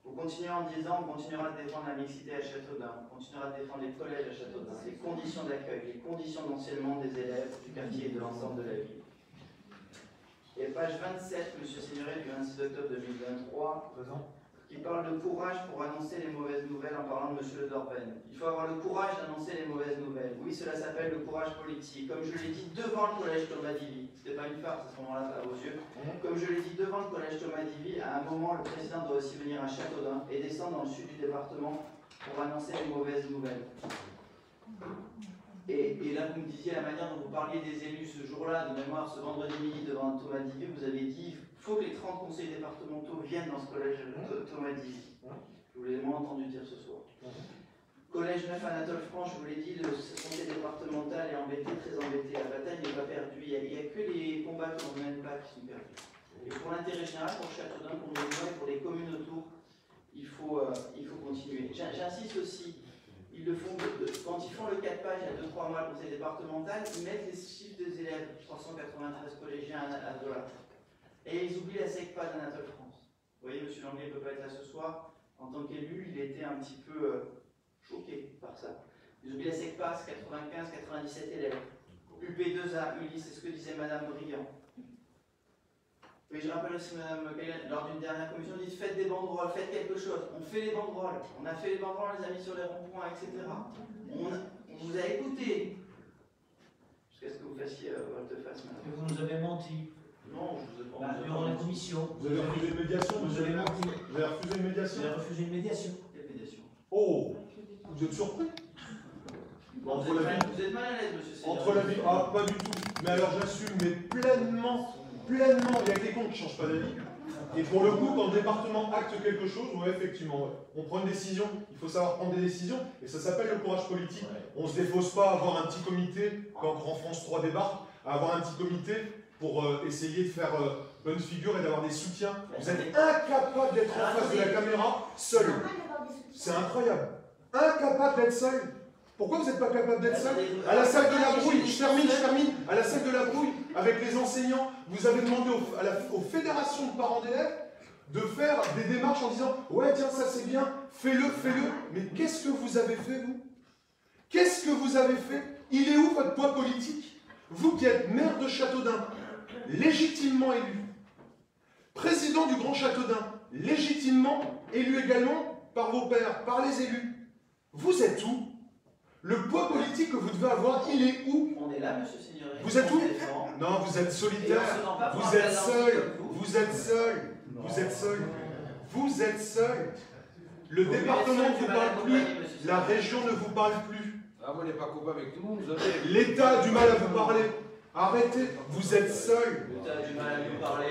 Speaker 1: Vous continuez en disant, on continuera de défendre la mixité à Châteaudun, on continuera de défendre les collèges à Châteaudun, les conditions d'accueil, les conditions d'enseignement des élèves du quartier et de l'ensemble de la ville. Et page 27, M. Seigneuret, du 26 octobre 2023, qui parle de courage pour annoncer les mauvaises nouvelles en parlant de M. Le Dorben. Il faut avoir le courage d'annoncer les mauvaises nouvelles. Oui, cela s'appelle le courage politique. Comme je l'ai dit devant le collège Thomas Divi, ce n'était pas une farce à ce moment-là à vos yeux. Comme je l'ai dit devant le collège Thomas Divi, à un moment, le président doit aussi venir à Châteaudun et descendre dans le sud du département pour annoncer les mauvaises nouvelles. Et là, vous me disiez la manière dont vous parliez des élus ce jour-là, de mémoire, ce vendredi midi devant Thomas Divi, vous avez dit il faut que les 30 conseils départementaux viennent dans ce collège Thomas Divi. Je vous l'ai moins entendu dire ce soir. Collège 9 Anatole France, je vous l'ai dit, le conseil départemental est embêté, très embêté. La bataille n'est pas perdue. Il n'y a que les combats que l'on ne mène pas qui sont perdus. Et pour l'intérêt général, pour Châteaudun, pour nos et pour les communes autour, il faut continuer. J'insiste aussi. Ils le font, quand ils font le 4 pages, il y a 2-3 mois, le conseil départemental, ils mettent les chiffres des élèves, 393 collégiens à Dola. Et ils oublient la SECPA d'Anatole France. Vous voyez, M. Langlais ne peut pas être là ce soir. En tant qu'élu, il était un petit peu choqué par ça. Ils oublient la SECPA, c'est 95-97 élèves. UP2A, Ulysse, c'est ce que disait Mme Briand. Oui, je rappelle aussi, Mme Caillet, lors d'une dernière commission, on dit faites des banderoles, faites quelque chose. On fait les banderoles. On a fait les banderoles, on les a mis sur les ronds-points, etc. On vous a écouté. Jusqu'à ce que vous fassiez volte-face, madame.
Speaker 5: Vous nous avez menti.
Speaker 1: Non, je vous ai pas menti.
Speaker 5: Durant la commission.
Speaker 3: Vous avez refusé une médiation,
Speaker 5: Vous
Speaker 3: monsieur
Speaker 5: avez
Speaker 3: le maire?
Speaker 5: menti.
Speaker 3: Vous avez refusé une médiation?
Speaker 5: Vous avez refusé une médiation.
Speaker 1: Quelle médiation?
Speaker 3: Oh, vous êtes surpris?
Speaker 1: Bon, vous êtes mal à l'aise, monsieur Seigneur.
Speaker 3: Entre la vie. Ah, pas du tout. Mais alors j'assume, mais pleinement. Il y a que les cons qui ne changent pas d'avis. Et pour le coup, quand le département acte quelque chose, ouais, effectivement, ouais. On prend une décision, il faut savoir prendre des décisions, et ça s'appelle le courage politique. On ne se défausse pas à avoir un petit comité, quand Grand France 3 débarque, à avoir un petit comité pour essayer de faire bonne figure et d'avoir des soutiens. Vous êtes incapable d'être en face de la caméra seul. C'est incroyable. Incapable d'être seul. Pourquoi vous n'êtes pas capable d'être seul? À la salle de la brouille, je termine, à la salle de la brouille, avec les enseignants, vous avez demandé aux fédérations de parents d'élèves de faire des démarches en disant « Ouais, tiens, ça c'est bien, fais-le, fais-le ». Mais qu'est-ce que vous avez fait, vous? Qu'est-ce que vous avez fait? Il est où votre poids politique? Vous qui êtes maire de Châteaudun, légitimement élu, président du Grand Châteaudun, légitimement élu également par vos pairs, par les élus. vous êtes où? Le poids politique que vous devez avoir, il est où?
Speaker 1: On est là, monsieur Signoret.
Speaker 3: Vous êtes où? Non, vous êtes solitaire. Vous êtes seul. Vous êtes seul. Vous êtes seul. Vous êtes seul. Le département ne vous parle plus. La région ne vous parle plus.
Speaker 10: Ah, moi, on n'est pas copain avec tout le monde. Vous avez...
Speaker 3: L'État a du mal à vous parler. Arrêtez. Vous êtes seul.
Speaker 1: L'État a du mal à nous parler.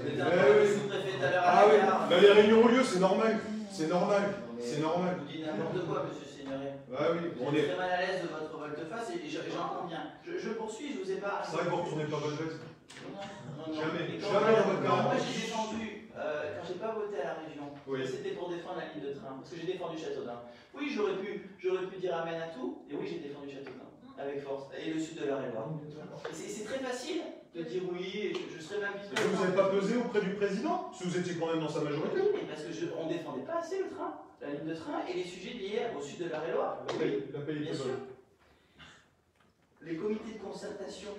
Speaker 1: L'État a
Speaker 3: oui.
Speaker 1: sous-préfet tout à l'heure à
Speaker 3: Ah
Speaker 1: la
Speaker 3: oui.
Speaker 1: gare.
Speaker 3: Là, les réunions ont lieu, c'est normal. C'est normal. C'est normal.
Speaker 1: Vous dites n'importe quoi, monsieur Signoret.
Speaker 3: Ah oui.
Speaker 1: On est très mal à l'aise de votre volte-face et j'en conviens. Je poursuis, je vous ai pas.
Speaker 3: C'est vrai que vous ne retournez pas votre veste.
Speaker 1: Non.
Speaker 3: Jamais.
Speaker 1: Et
Speaker 3: Jamais dans votre carrière.
Speaker 1: Moi, j'ai défendu, quand j'ai pas voté à la région,
Speaker 3: Oui.
Speaker 1: c'était pour défendre la ligne de train, parce que j'ai défendu Châteaudun. Oui, j'aurais pu dire amen à tout, et oui, j'ai défendu Châteaudun, avec force, et le sud de l'Eure-et-Loire. C'est très facile de dire oui, et je serais même
Speaker 3: Est-ce que vous n'avez pas pesé auprès du président? Si vous étiez quand même dans sa majorité.
Speaker 1: Et parce qu'on ne défendait pas assez le train, la ligne de train, et les sujets liés au sud de l'Eure-et-Loire. Oui, bien sûr. Les comités de concertation,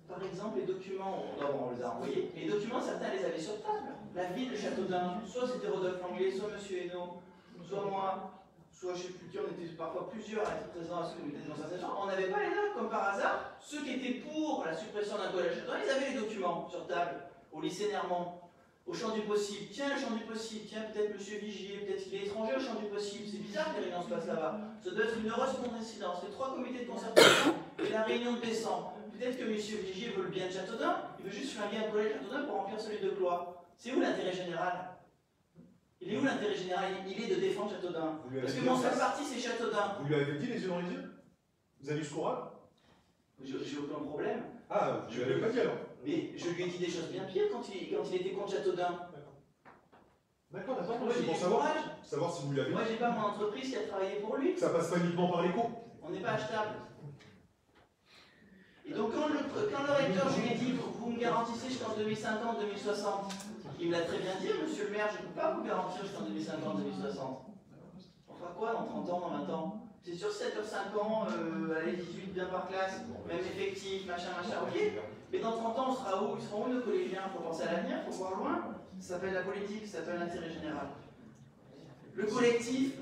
Speaker 1: par exemple, les documents, on les a envoyés, les documents, certains les avaient sur table. La ville de Châteaudun, soit c'était Rodolphe Langlais, soit M. Hainaut, soit moi, soit je ne sais plus qui, on était parfois plusieurs à être présents à ce comité de concertation. On n'avait pas les notes, comme par hasard. Ceux qui étaient pour la suppression d'un collège Châteaudun, ils avaient les documents sur table, au lycée Nermont. Au champ du possible, tiens le champ du possible, tiens peut-être monsieur Vigier, peut-être qu'il est étranger au champ du possible, c'est bizarre que les réunions se passent là-bas. Ça doit être une heureuse coïncidence, les 3 comités de concertation et la réunion de décembre. Peut-être que monsieur Vigier veut le bien de Châteaudun, il veut juste flinguer un collège Châteaudun pour remplir celui de Cloix. C'est où l'intérêt général? Il est où l'intérêt général? Il est de défendre Châteaudun. Parce que mon seul parti c'est Châteaudun.
Speaker 3: Vous lui avez dit les yeux dans les yeux? Vous avez eu ce courage?
Speaker 1: J'ai aucun problème.
Speaker 3: Ah, je ne l'avais pas dit alors.
Speaker 1: Mais je lui ai dit des choses bien pires quand il était contre Châteaudun.
Speaker 3: D'accord.
Speaker 1: Moi,
Speaker 3: C'est
Speaker 1: j'ai
Speaker 3: pour
Speaker 1: du
Speaker 3: savoir
Speaker 1: courage.
Speaker 3: si vous l'avez dit.
Speaker 1: Moi, j'ai pas mon entreprise qui a travaillé pour lui.
Speaker 3: Ça passe pas uniquement par l'écho.
Speaker 1: On n'est pas achetable. Et donc, quand le recteur, je lui ai dit, vous me garantissez jusqu'en 2050, 2060, il me l'a très bien dit, monsieur le maire, je ne peux pas vous garantir jusqu'en 2050, 2060. On fera quoi dans 30 ans, dans 20 ans? C'est sur 7 ou 5 ans, allez, 18 bien par classe, même effectif, machin, ok. Mais dans 30 ans, on sera où? Ils seront où nos collégiens? Il faut penser à l'avenir, il faut voir loin. Ça s'appelle la politique, ça s'appelle l'intérêt général. Le collectif,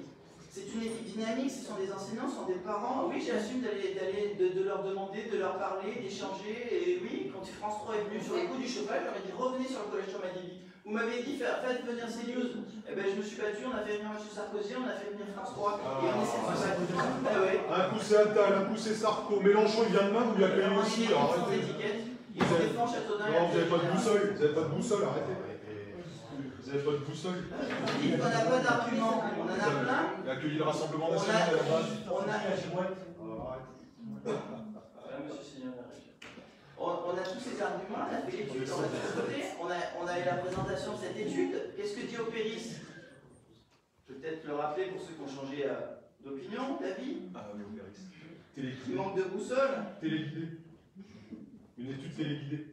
Speaker 1: c'est une équipe dynamique, ce sont des enseignants, ce sont des parents. Oui, j'assume de leur demander, de leur parler, d'échanger. Et oui, quand France 3 est venu sur le coup du chauffage, je leur ai dit revenez sur le collège Thomas-Déby. Vous m'avez dit faites venir CNews. Eh ben, je me suis battu, on a fait venir M. Sarkozy, on a fait venir France 3. Et on essaie de se battre.
Speaker 3: Un coup c'est Attal, un coup c'est Sarko. Mélenchon il vient demain, vous lui accueillez aussi. Alors arrêtez.
Speaker 1: Ils ont défendu Châteaudun.
Speaker 3: Non, vous n'avez pas de boussole. Vous n'avez pas de boussole, arrêtez. Vous n'avez pas de boussole.
Speaker 1: On dit qu'on n'a pas d'arguments, on en a plein.
Speaker 3: Il a accueilli le Rassemblement national à la base.
Speaker 1: On a tous ces arguments, on a fait l'étude, on a tous voté, on a eu la présentation de cette étude. Qu'est-ce que dit Opéris? Je vais peut-être le rappeler pour ceux qui ont changé d'opinion, d'avis.
Speaker 3: Ah oui, Opéris.
Speaker 1: Il manque de boussole.
Speaker 3: Téléguidé. Une étude téléguidée.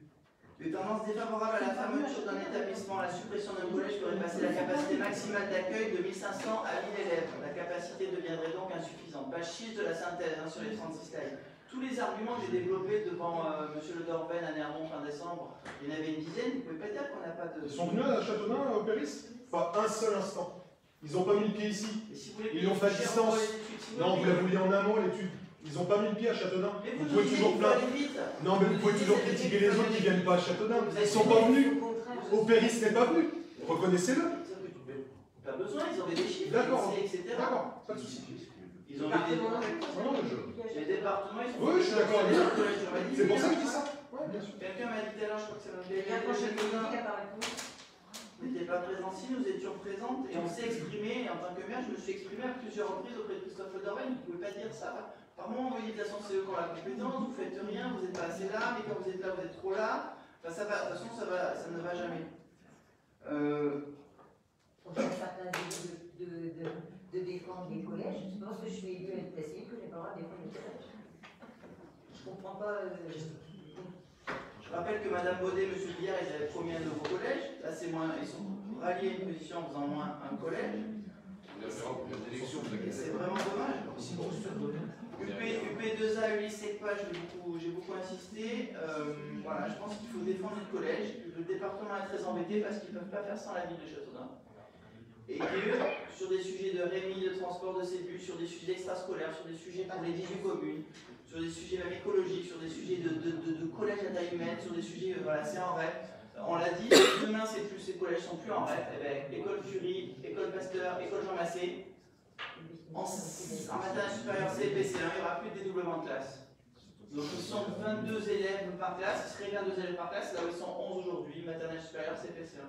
Speaker 1: Des tendances défavorables à la fermeture d'un établissement, la suppression d'un collège ferait passer la capacité maximale d'accueil de 1500 à 1000 élèves. La capacité deviendrait donc insuffisante. Page 6 de la synthèse sur les 36 slides. Tous les arguments que j'ai développés devant M. Le Dorben à Nermont fin décembre, il y en avait une dizaine, vous ne pouvez pas dire qu'on n'a pas de...
Speaker 3: Ils sont venus à Châteaudun, au Péris? Pas un seul instant. Ils n'ont pas mis le pied ici. Ils l'ont fait à distance. Non, vous la vouliez en amont, l'étude. Ils n'ont pas mis le pied à Châteaudun. Vous pouvez toujours plaindre. Non, mais vous pouvez toujours critiquer les autres qui ne viennent pas à Châteaudun. Ils ne sont pas venus. Au Péris n'est pas venu. Reconnaissez-le.
Speaker 1: Pas besoin, ils ont des chiffres,
Speaker 3: D'accord.
Speaker 1: etc.
Speaker 3: D'accord, pas de souci.
Speaker 1: Ils ont des départements, ils sont...
Speaker 3: Oui, je suis d'accord avec vous. C'est pour ça que je dis ça.
Speaker 1: Quelqu'un m'a dit tout à l'heure, je crois que c'est notre n'était pas présent si, nous étions présentes et on s'est exprimé. Et en tant que maire, je me suis exprimé à plusieurs reprises auprès de Christophe Le Dorben. Vous ne pouvez pas dire ça. Par moment, vous dites de toute façon, c'est eux qui ont la compétence, vous faites rien, vous n'êtes pas assez là, mais quand vous êtes là, vous êtes trop là. Enfin, ça va, de toute façon, ça ne va jamais.
Speaker 2: Pour faire certains de défendre les collèges. Je pense que je suis élue à être placée, que j'ai pas le droit de défendre les collèges. Je comprends pas.
Speaker 1: Je rappelle que Madame Baudet, M. Billard, ils avaient promis un nouveau collège. Là, c'est moins, ils sont ralliés à une position en faisant moins un collège. C'est vraiment dommage. UP2A, Ulysse Secpa, j'ai beaucoup insisté. Voilà, je pense qu'il faut défendre notre collège. Le département est très embêté parce qu'ils ne peuvent pas faire sans la ville de Châteaudun. Et que sur des sujets de rémi, de transport de ces bus, sur des sujets extrascolaires, sur des sujets pour les 18 communes, sur des sujets même écologiques, sur des sujets de collège à taille humaine, sur des sujets, voilà, c'est en rêve. On l'a dit, demain ces collèges sont plus en rêve. Eh bien, école Curie, école Pasteur, école Jean Massé. En maternelle supérieure CPC1, il n'y aura plus de dédoublement de classe. Donc ils sont 22 élèves par classe, ils seraient 22 élèves par classe, là où ils sont 11 aujourd'hui, maternelle supérieure CPC1.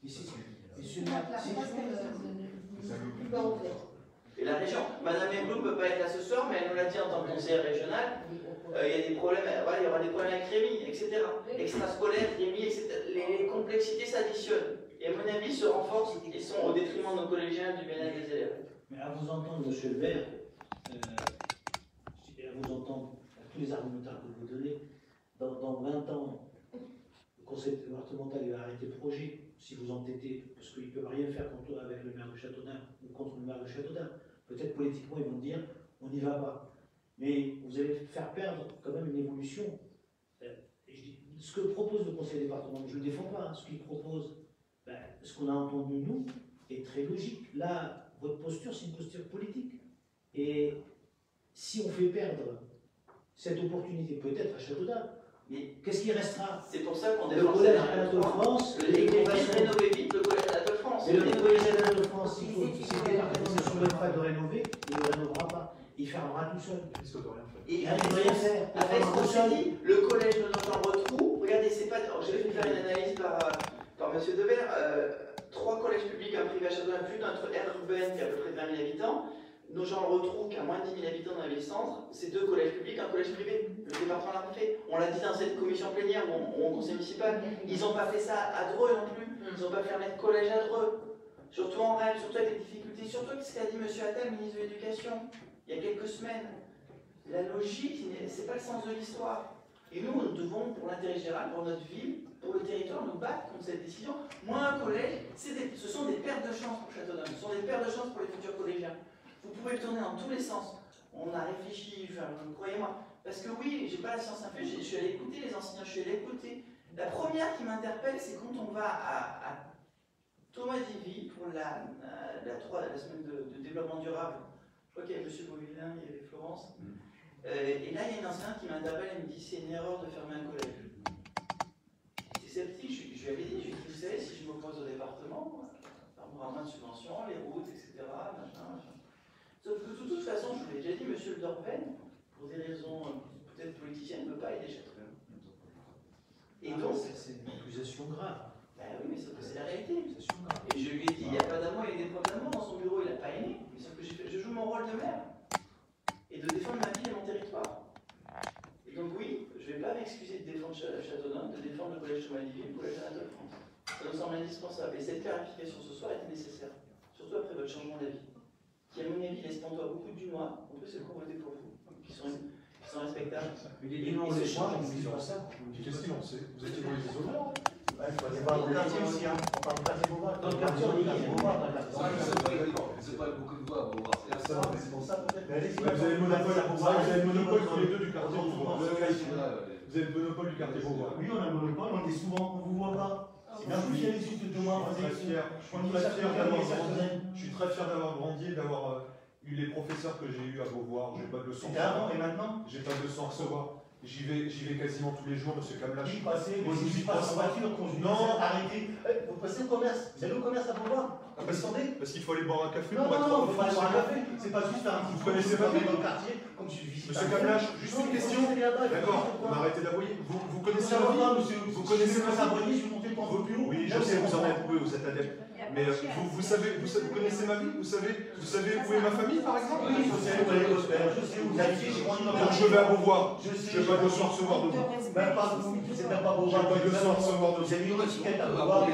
Speaker 1: C'est sûr. Et la région, Madame Eblou ne peut pas être là ce soir, mais elle nous l'a dit en tant que conseillère régionale, il y a des problèmes, voilà, il y aura des problèmes avec Rémi, etc. Extrascolaire, Rémi, etc. Les complexités s'additionnent. Et à mon avis, se renforcent et sont au détriment de nos collégiens du bien-être des élèves.
Speaker 5: Mais à vous entendre, M. Le Vert, à vous entendre, à tous les argumentaires que vous donnez, dans 20 ans, le conseil départemental va arrêter le projet si vous entêtez, parce qu'ils ne peuvent rien faire avec le maire de Châteaudun ou contre le maire de Châteaudun. Peut-être politiquement, ils vont dire on n'y va pas. Mais vous allez faire perdre quand même une évolution. Ce que propose le conseil départemental, je ne le défends pas, hein, ce qu'il propose, ben, ce qu'on a entendu nous, est très logique. Là, votre posture, c'est une posture politique. Et si on fait perdre cette opportunité, peut-être à Châteaudun, mais qu'est-ce qui restera?
Speaker 1: C'est pour ça qu'on
Speaker 5: le
Speaker 1: défend
Speaker 5: collège Anatole de France.
Speaker 1: On va rénover vite le collège Anatole de France.
Speaker 5: Mais le collège Anatole de France, si le département ne se souhaite pas de rénover, il ne le rénovera pas. Il fermera tout seul.
Speaker 1: Et
Speaker 5: il ne peut rien faire.
Speaker 1: Avec ce qu'on s'est dit, le collège de Nogent-le-Rotrou, regardez, c'est pas. Je vais faire une analyse par M. Devers. 3 collèges publics, un privé à Châteaudun, plus notre aire urbaine qui a à peu près 20 000 habitants. Nogent-le-Rotrou, qui a moins de 10 000 habitants dans les centres, c'est 2 collèges publics, un collège privé. Le département l'a fait. On l'a dit dans cette commission plénière ou en conseil municipal. Ils n'ont pas fait ça à Dreux non plus. Ils n'ont pas fermé de collège à Dreux. Surtout en rêve, surtout avec les difficultés, surtout avec ce qu'a dit M. Attal, ministre de l'Éducation, il y a quelques semaines. La logique, c'est pas le sens de l'histoire. Et nous devons, pour l'intérêt général, pour notre ville, pour le territoire, nous battre contre cette décision. Moi, un collège, ce sont des pertes de chance pour Châteaudun, ce sont des pertes de chance pour les futurs collégiens. Vous pouvez le tourner dans tous les sens. On a réfléchi, enfin, croyez-moi. Parce que oui, j'ai pas la science infuse, je suis allé écouter les enseignants, je suis allé écouter. La première qui m'interpelle, c'est quand on va à Thomas Divy pour la semaine de développement durable. Je crois qu'il y a M. Beauvillain, il y avait Florence. Et là, il y a une enseignante qui m'interpelle et me dit c'est une erreur de fermer un collège. J'étais sceptique, je lui avais dit, vous savez, si je m'oppose au département, on aura moins de subventions, les routes, etc. Machin. Sauf que de toute façon, je vous l'ai déjà dit, M. Le Dorven, pour des raisons peut-être politiciennes, ne peut pas aider Châteaudun. Et donc.
Speaker 5: C'est une accusation grave.
Speaker 1: Ben oui, mais c'est la réalité. Et je lui ai dit, il n'y a pas d'amour, il y a des problèmes d'amour dans son bureau, il n'a pas aimé. Mais sauf que je joue mon rôle de maire. Et de défendre ma ville et mon territoire. Et donc oui, je ne vais pas m'excuser de défendre Châteaudun, de défendre le collège Thomas-Divy, le collège Anatole de France. Ça nous semble indispensable. Et cette clarification ce soir était nécessaire. Surtout après votre changement d'avis. Qui à mon avis laisse pantois beaucoup du moi. En plus, c'est pour voter pour vous. Qui sont respectables.
Speaker 5: Mais les dimanches, on ne dit pas ça.
Speaker 3: Qu'est-ce qu'il en sait? Vous étiez dans les isolants?
Speaker 6: C'est pas le quartier aussi, hein. On parle de quartier Beauvoir. Dans le quartier, on dit quartier Beauvoir.
Speaker 10: C'est pas beaucoup de voix à Beauvoir.
Speaker 6: C'est pour ça peut-être.
Speaker 3: Vous avez le monopole tous les deux du quartier Beauvoir. Vous avez le monopole du quartier Beauvoir.
Speaker 6: Oui, on a le monopole, on est souvent, on ne vous voit pas. C'est bien plus, il y a les suites de moi.
Speaker 3: Je suis très fier d'avoir grandi et d'avoir eu les professeurs que j'ai eu à Beauvoir. J'ai pas de leçons.
Speaker 6: C'était avant et maintenant?
Speaker 3: J'ai pas de leçons à recevoir. J'y vais quasiment tous les jours, monsieur Kamlache.
Speaker 6: J'y passais, moi je suis pas en voiture quand je
Speaker 3: non,
Speaker 6: arrêtez. Vous passez au commerce, vous allez au commerce à Beauvoir.
Speaker 3: Parce qu'il faut aller boire un café.
Speaker 6: Non, non, non, il faut aller boire un café. C'est pas juste un petit
Speaker 3: vous connaissez pas
Speaker 6: dans le quartier, comme je visite.
Speaker 3: Monsieur Kamlache, juste une question. D'accord, vous m'arrêtez d'aboyer. Vous connaissez ma vie? Vous connaissez ma vie?
Speaker 6: Je suis monté pour vos bureaux.
Speaker 3: Oui, je sais, vous en êtes peu, vous êtes adepte. Mais vous connaissez ma vie? Vous savez où est ma famille, par exemple?
Speaker 6: Oui, je sais, je sais où vous habitez, j'ai grandi dans
Speaker 3: Donc je vais à Beauvoir.
Speaker 6: Je sais,
Speaker 3: Je n'ai pas de leçon à recevoir de vous.
Speaker 6: Même pas vous, c'est même pas Beauvoir.
Speaker 3: J'ai pas de leçon à recevoir de
Speaker 6: Vous avez
Speaker 3: vous.
Speaker 6: une étiquette à Beauvoir.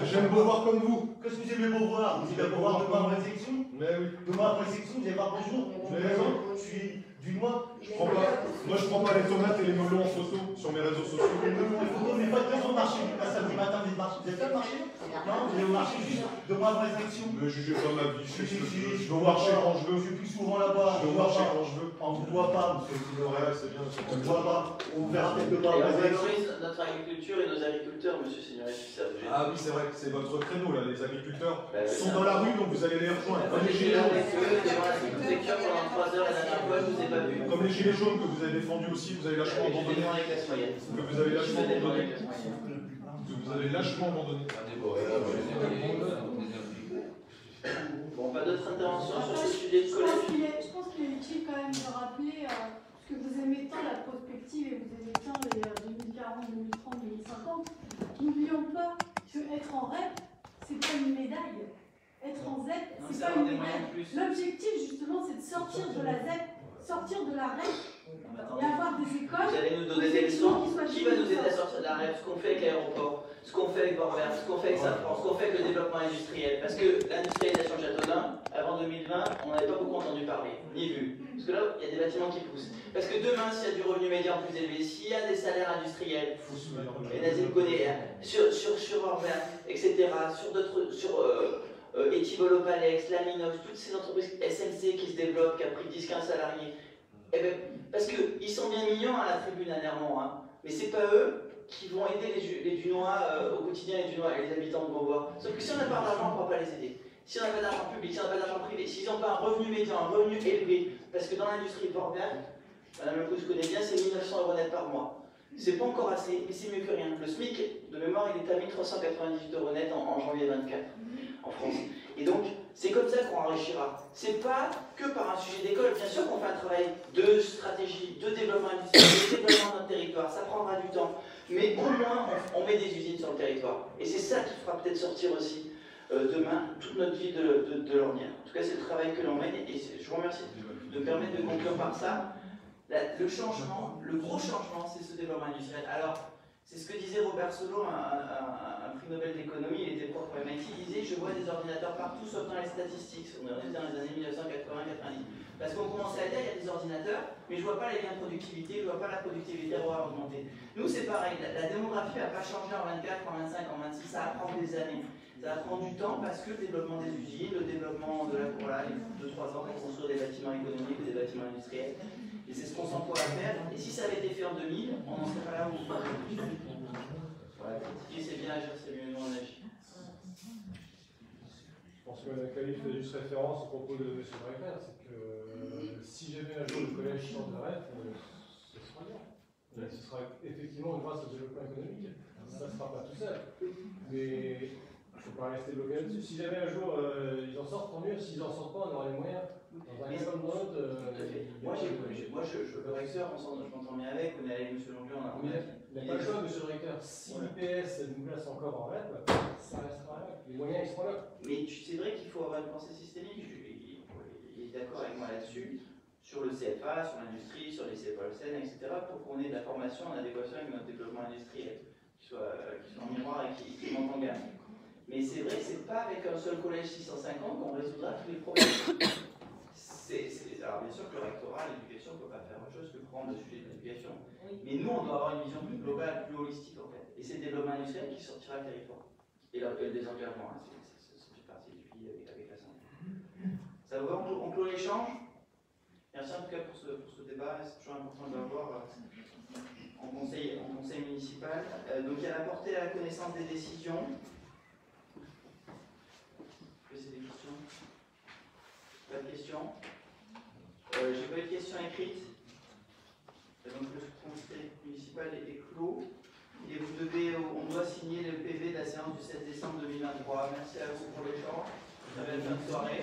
Speaker 3: J'aime Beauvoir comme vous.
Speaker 6: Qu'est-ce que vous aimez Beauvoir? Vous aimez Beauvoir de ma réflexion?
Speaker 3: Mais oui.
Speaker 6: De ma réflexion, vous n'avez pas bonjour.
Speaker 3: Vous avez raison.
Speaker 6: Je suis du noir.
Speaker 3: Moi, je prends pas les tomates et les melons en photo sur mes réseaux sociaux.
Speaker 6: Les photos, mais pas de au marché. Là, samedi matin, vous êtes marché. Vous êtes pas au marché? Non, vous êtes au marché juste de ma réflexion.
Speaker 3: Ne jugez pas ma vie, je fais ce que je veux. Je
Speaker 6: Je
Speaker 3: vais au marché quand je veux.
Speaker 6: suis plus souvent là-bas.
Speaker 3: Je vais au marché quand je veux.
Speaker 6: On ne vous voit pas, monsieur.
Speaker 3: Ouais, c'est bien.
Speaker 6: On ne voit pas. On verra peut-être de
Speaker 1: Et
Speaker 6: ma
Speaker 1: on
Speaker 6: réflexion.
Speaker 1: valorise notre agriculture et nos agriculteurs, monsieur Signoret, si ça vous gêne.
Speaker 3: Ah oui, c'est vrai que c'est votre créneau, là. Les agriculteurs
Speaker 1: Bah,
Speaker 3: sont dans la rue, donc vous allez les rejoindre. Comme les
Speaker 1: J'étais
Speaker 3: gilets
Speaker 1: là
Speaker 3: jaunes.
Speaker 1: avec eux devant la préfecture pendant 3 heures la dernière fois, je vous ai pas vu.
Speaker 3: Comme les gilets jaunes que vous avez défendus aussi, vous avez lâchement
Speaker 1: J'ai
Speaker 3: abandonné.
Speaker 1: devant les classes moyennes.
Speaker 3: Que vous avez lâchement
Speaker 1: J'étais devant
Speaker 3: abandonné.
Speaker 1: les classes moyennes.
Speaker 3: Que vous avez lâchement abandonné.
Speaker 1: Bon, pas d'autres interventions sur
Speaker 4: Après,
Speaker 1: ce sujet de
Speaker 4: je
Speaker 1: collège.
Speaker 4: pense qu'il est utile quand même de rappeler, parce que vous aimez tant la prospective et vous aimez tant les 2040, 2030, 2050, n'oublions pas que être en REP, c'est pas une médaille. Être en ZEP,
Speaker 1: Non,
Speaker 4: c'est
Speaker 1: ça
Speaker 4: pas
Speaker 1: rend
Speaker 4: une
Speaker 1: des moyens
Speaker 4: médaille.
Speaker 1: de plus.
Speaker 4: L'objectif, justement, c'est de sortir de la ZEP, sortir de la REP et avoir des écoles.
Speaker 1: Vous allez nous donner des leçons. Qui va nous aider à sortir de la REP? Ce qu'on fait avec l'aéroport, ce qu'on fait avec Borvert, ce qu'on fait avec Safran, ce qu'on fait avec le développement industriel. Parce que l'industrialisation de Châteaudun, avant 2020, on n'avait pas beaucoup entendu parler, ni vu. Parce que là, il y a des bâtiments qui poussent. Parce que demain, s'il y a du revenu médian plus élevé, s'il y a des salaires industriels, et Nazim connaît, sur Borvert, etc., sur d'autres, Etivolopalex, Laminox, toutes ces entreprises SNC qui se développent, qui a pris 10-15 salariés, eh ben, parce qu'ils sont bien mignons à la tribune à Nermont, hein, mais c'est pas eux qui vont aider les Dunois au quotidien, les Dunois et les habitants de Beauvoir. Sauf que si on n'a pas d'argent, on ne pourra pas les aider. Si on n'a pas d'argent public, si on n'a pas d'argent privé, s'ils n'ont pas un revenu médian, un revenu élevé, parce que dans l'industrie de Borvert, Madame Lecousse connaît bien, c'est 1900 € net par mois. C'est pas encore assez, mais c'est mieux que rien. Le SMIC, de mémoire, il est à 1398 € net en janvier 24, en France. Et donc, c'est comme ça qu'on enrichira. C'est pas que par un sujet d'école. Bien sûr qu'on fait un travail de stratégie, de développement industriel, de développement de notre territoire. Ça prendra du temps. Mais au moins, on met des usines sur le territoire. Et c'est ça qui fera peut-être sortir aussi demain toute notre vie de l'ornière. En tout cas, c'est le travail que l'on mène. Et je vous remercie de me permettre de conclure par ça. Le changement, le gros changement, c'est ce développement industriel. Alors, c'est ce que disait Robert Solow, un prix Nobel d'économie, il était prof à MIT, il disait « Je vois des ordinateurs partout sauf dans les statistiques ». On était dans les années 1980-90. Parce qu'on commençait à dire « Il y a des ordinateurs, mais je ne vois pas les liens de productivité, je ne vois pas la productivité augmenter ». Nous, c'est pareil, la démographie n'a pas changé en 24, en 25, en 26, ça va prendre des années. Ça va prendre du temps parce que le développement des usines, le développement de la voilà, il faut 2-3 ans pour construire des bâtiments économiques ou des bâtiments industriels. Et c'est ce qu'on s'emploie à faire. Et si ça avait été fait en 2000, on n'en serait pas là où on est. Voilà, critiquer c'est bien, agir c'est mieux, nous on agit.
Speaker 7: Je pense que Mme Calif fait juste référence au propos de M. Breitner, c'est que si jamais un jour le collège sort de REF, ce sera bien. Ce sera effectivement grâce au développement économique. Ça ne sera pas tout seul. Mais il ne faut pas rester bloqué là-dessus. Si jamais un jour ils en sortent, tant mieux. S'ils n'en sortent pas, on aura les moyens. Dans un cas comme dans l'autre.
Speaker 1: Moi, le recteur, je m'entends bien avec, on est avec M. Longueur, on a
Speaker 7: Il n'y a pas le choix, monsieur le recteur. Si l'IPS nous place encore en REP, ça restera là. Les moyens, ils seront là.
Speaker 1: Mais c'est vrai qu'il faut avoir une pensée systémique. Il est d'accord avec moi là-dessus. Sur le CFA, sur l'industrie, sur les CFA-LCN, etc., pour qu'on ait de la formation en adéquation avec notre développement industriel, qui soit en miroir et qui monte en gamme. Mais c'est vrai que ce n'est pas avec un seul collège 650 qu'on résoudra tous les problèmes. Alors bien sûr que le rectorat, l'éducation ne peut pas faire autre chose que prendre le sujet de l'éducation. Mais nous, on doit avoir une vision plus globale, plus holistique en fait. Et c'est le développement industriel qui sortira le territoire. Et le désengagement, hein, c'est une partie du pays avec la santé. Ça vous va, on clôt l'échange? Merci en tout cas pour ce débat, c'est toujours important de l'avoir en conseil municipal. Donc il y a la portée à la connaissance des décisions. Est-ce que c'est des questions? Pas de questions? J'ai pas eu de questions écrites. Donc le conseil municipal est clos. Et on doit signer le PV de la séance du 7 décembre 2023. Merci à vous pour l'échange. Très belle fin de soirée.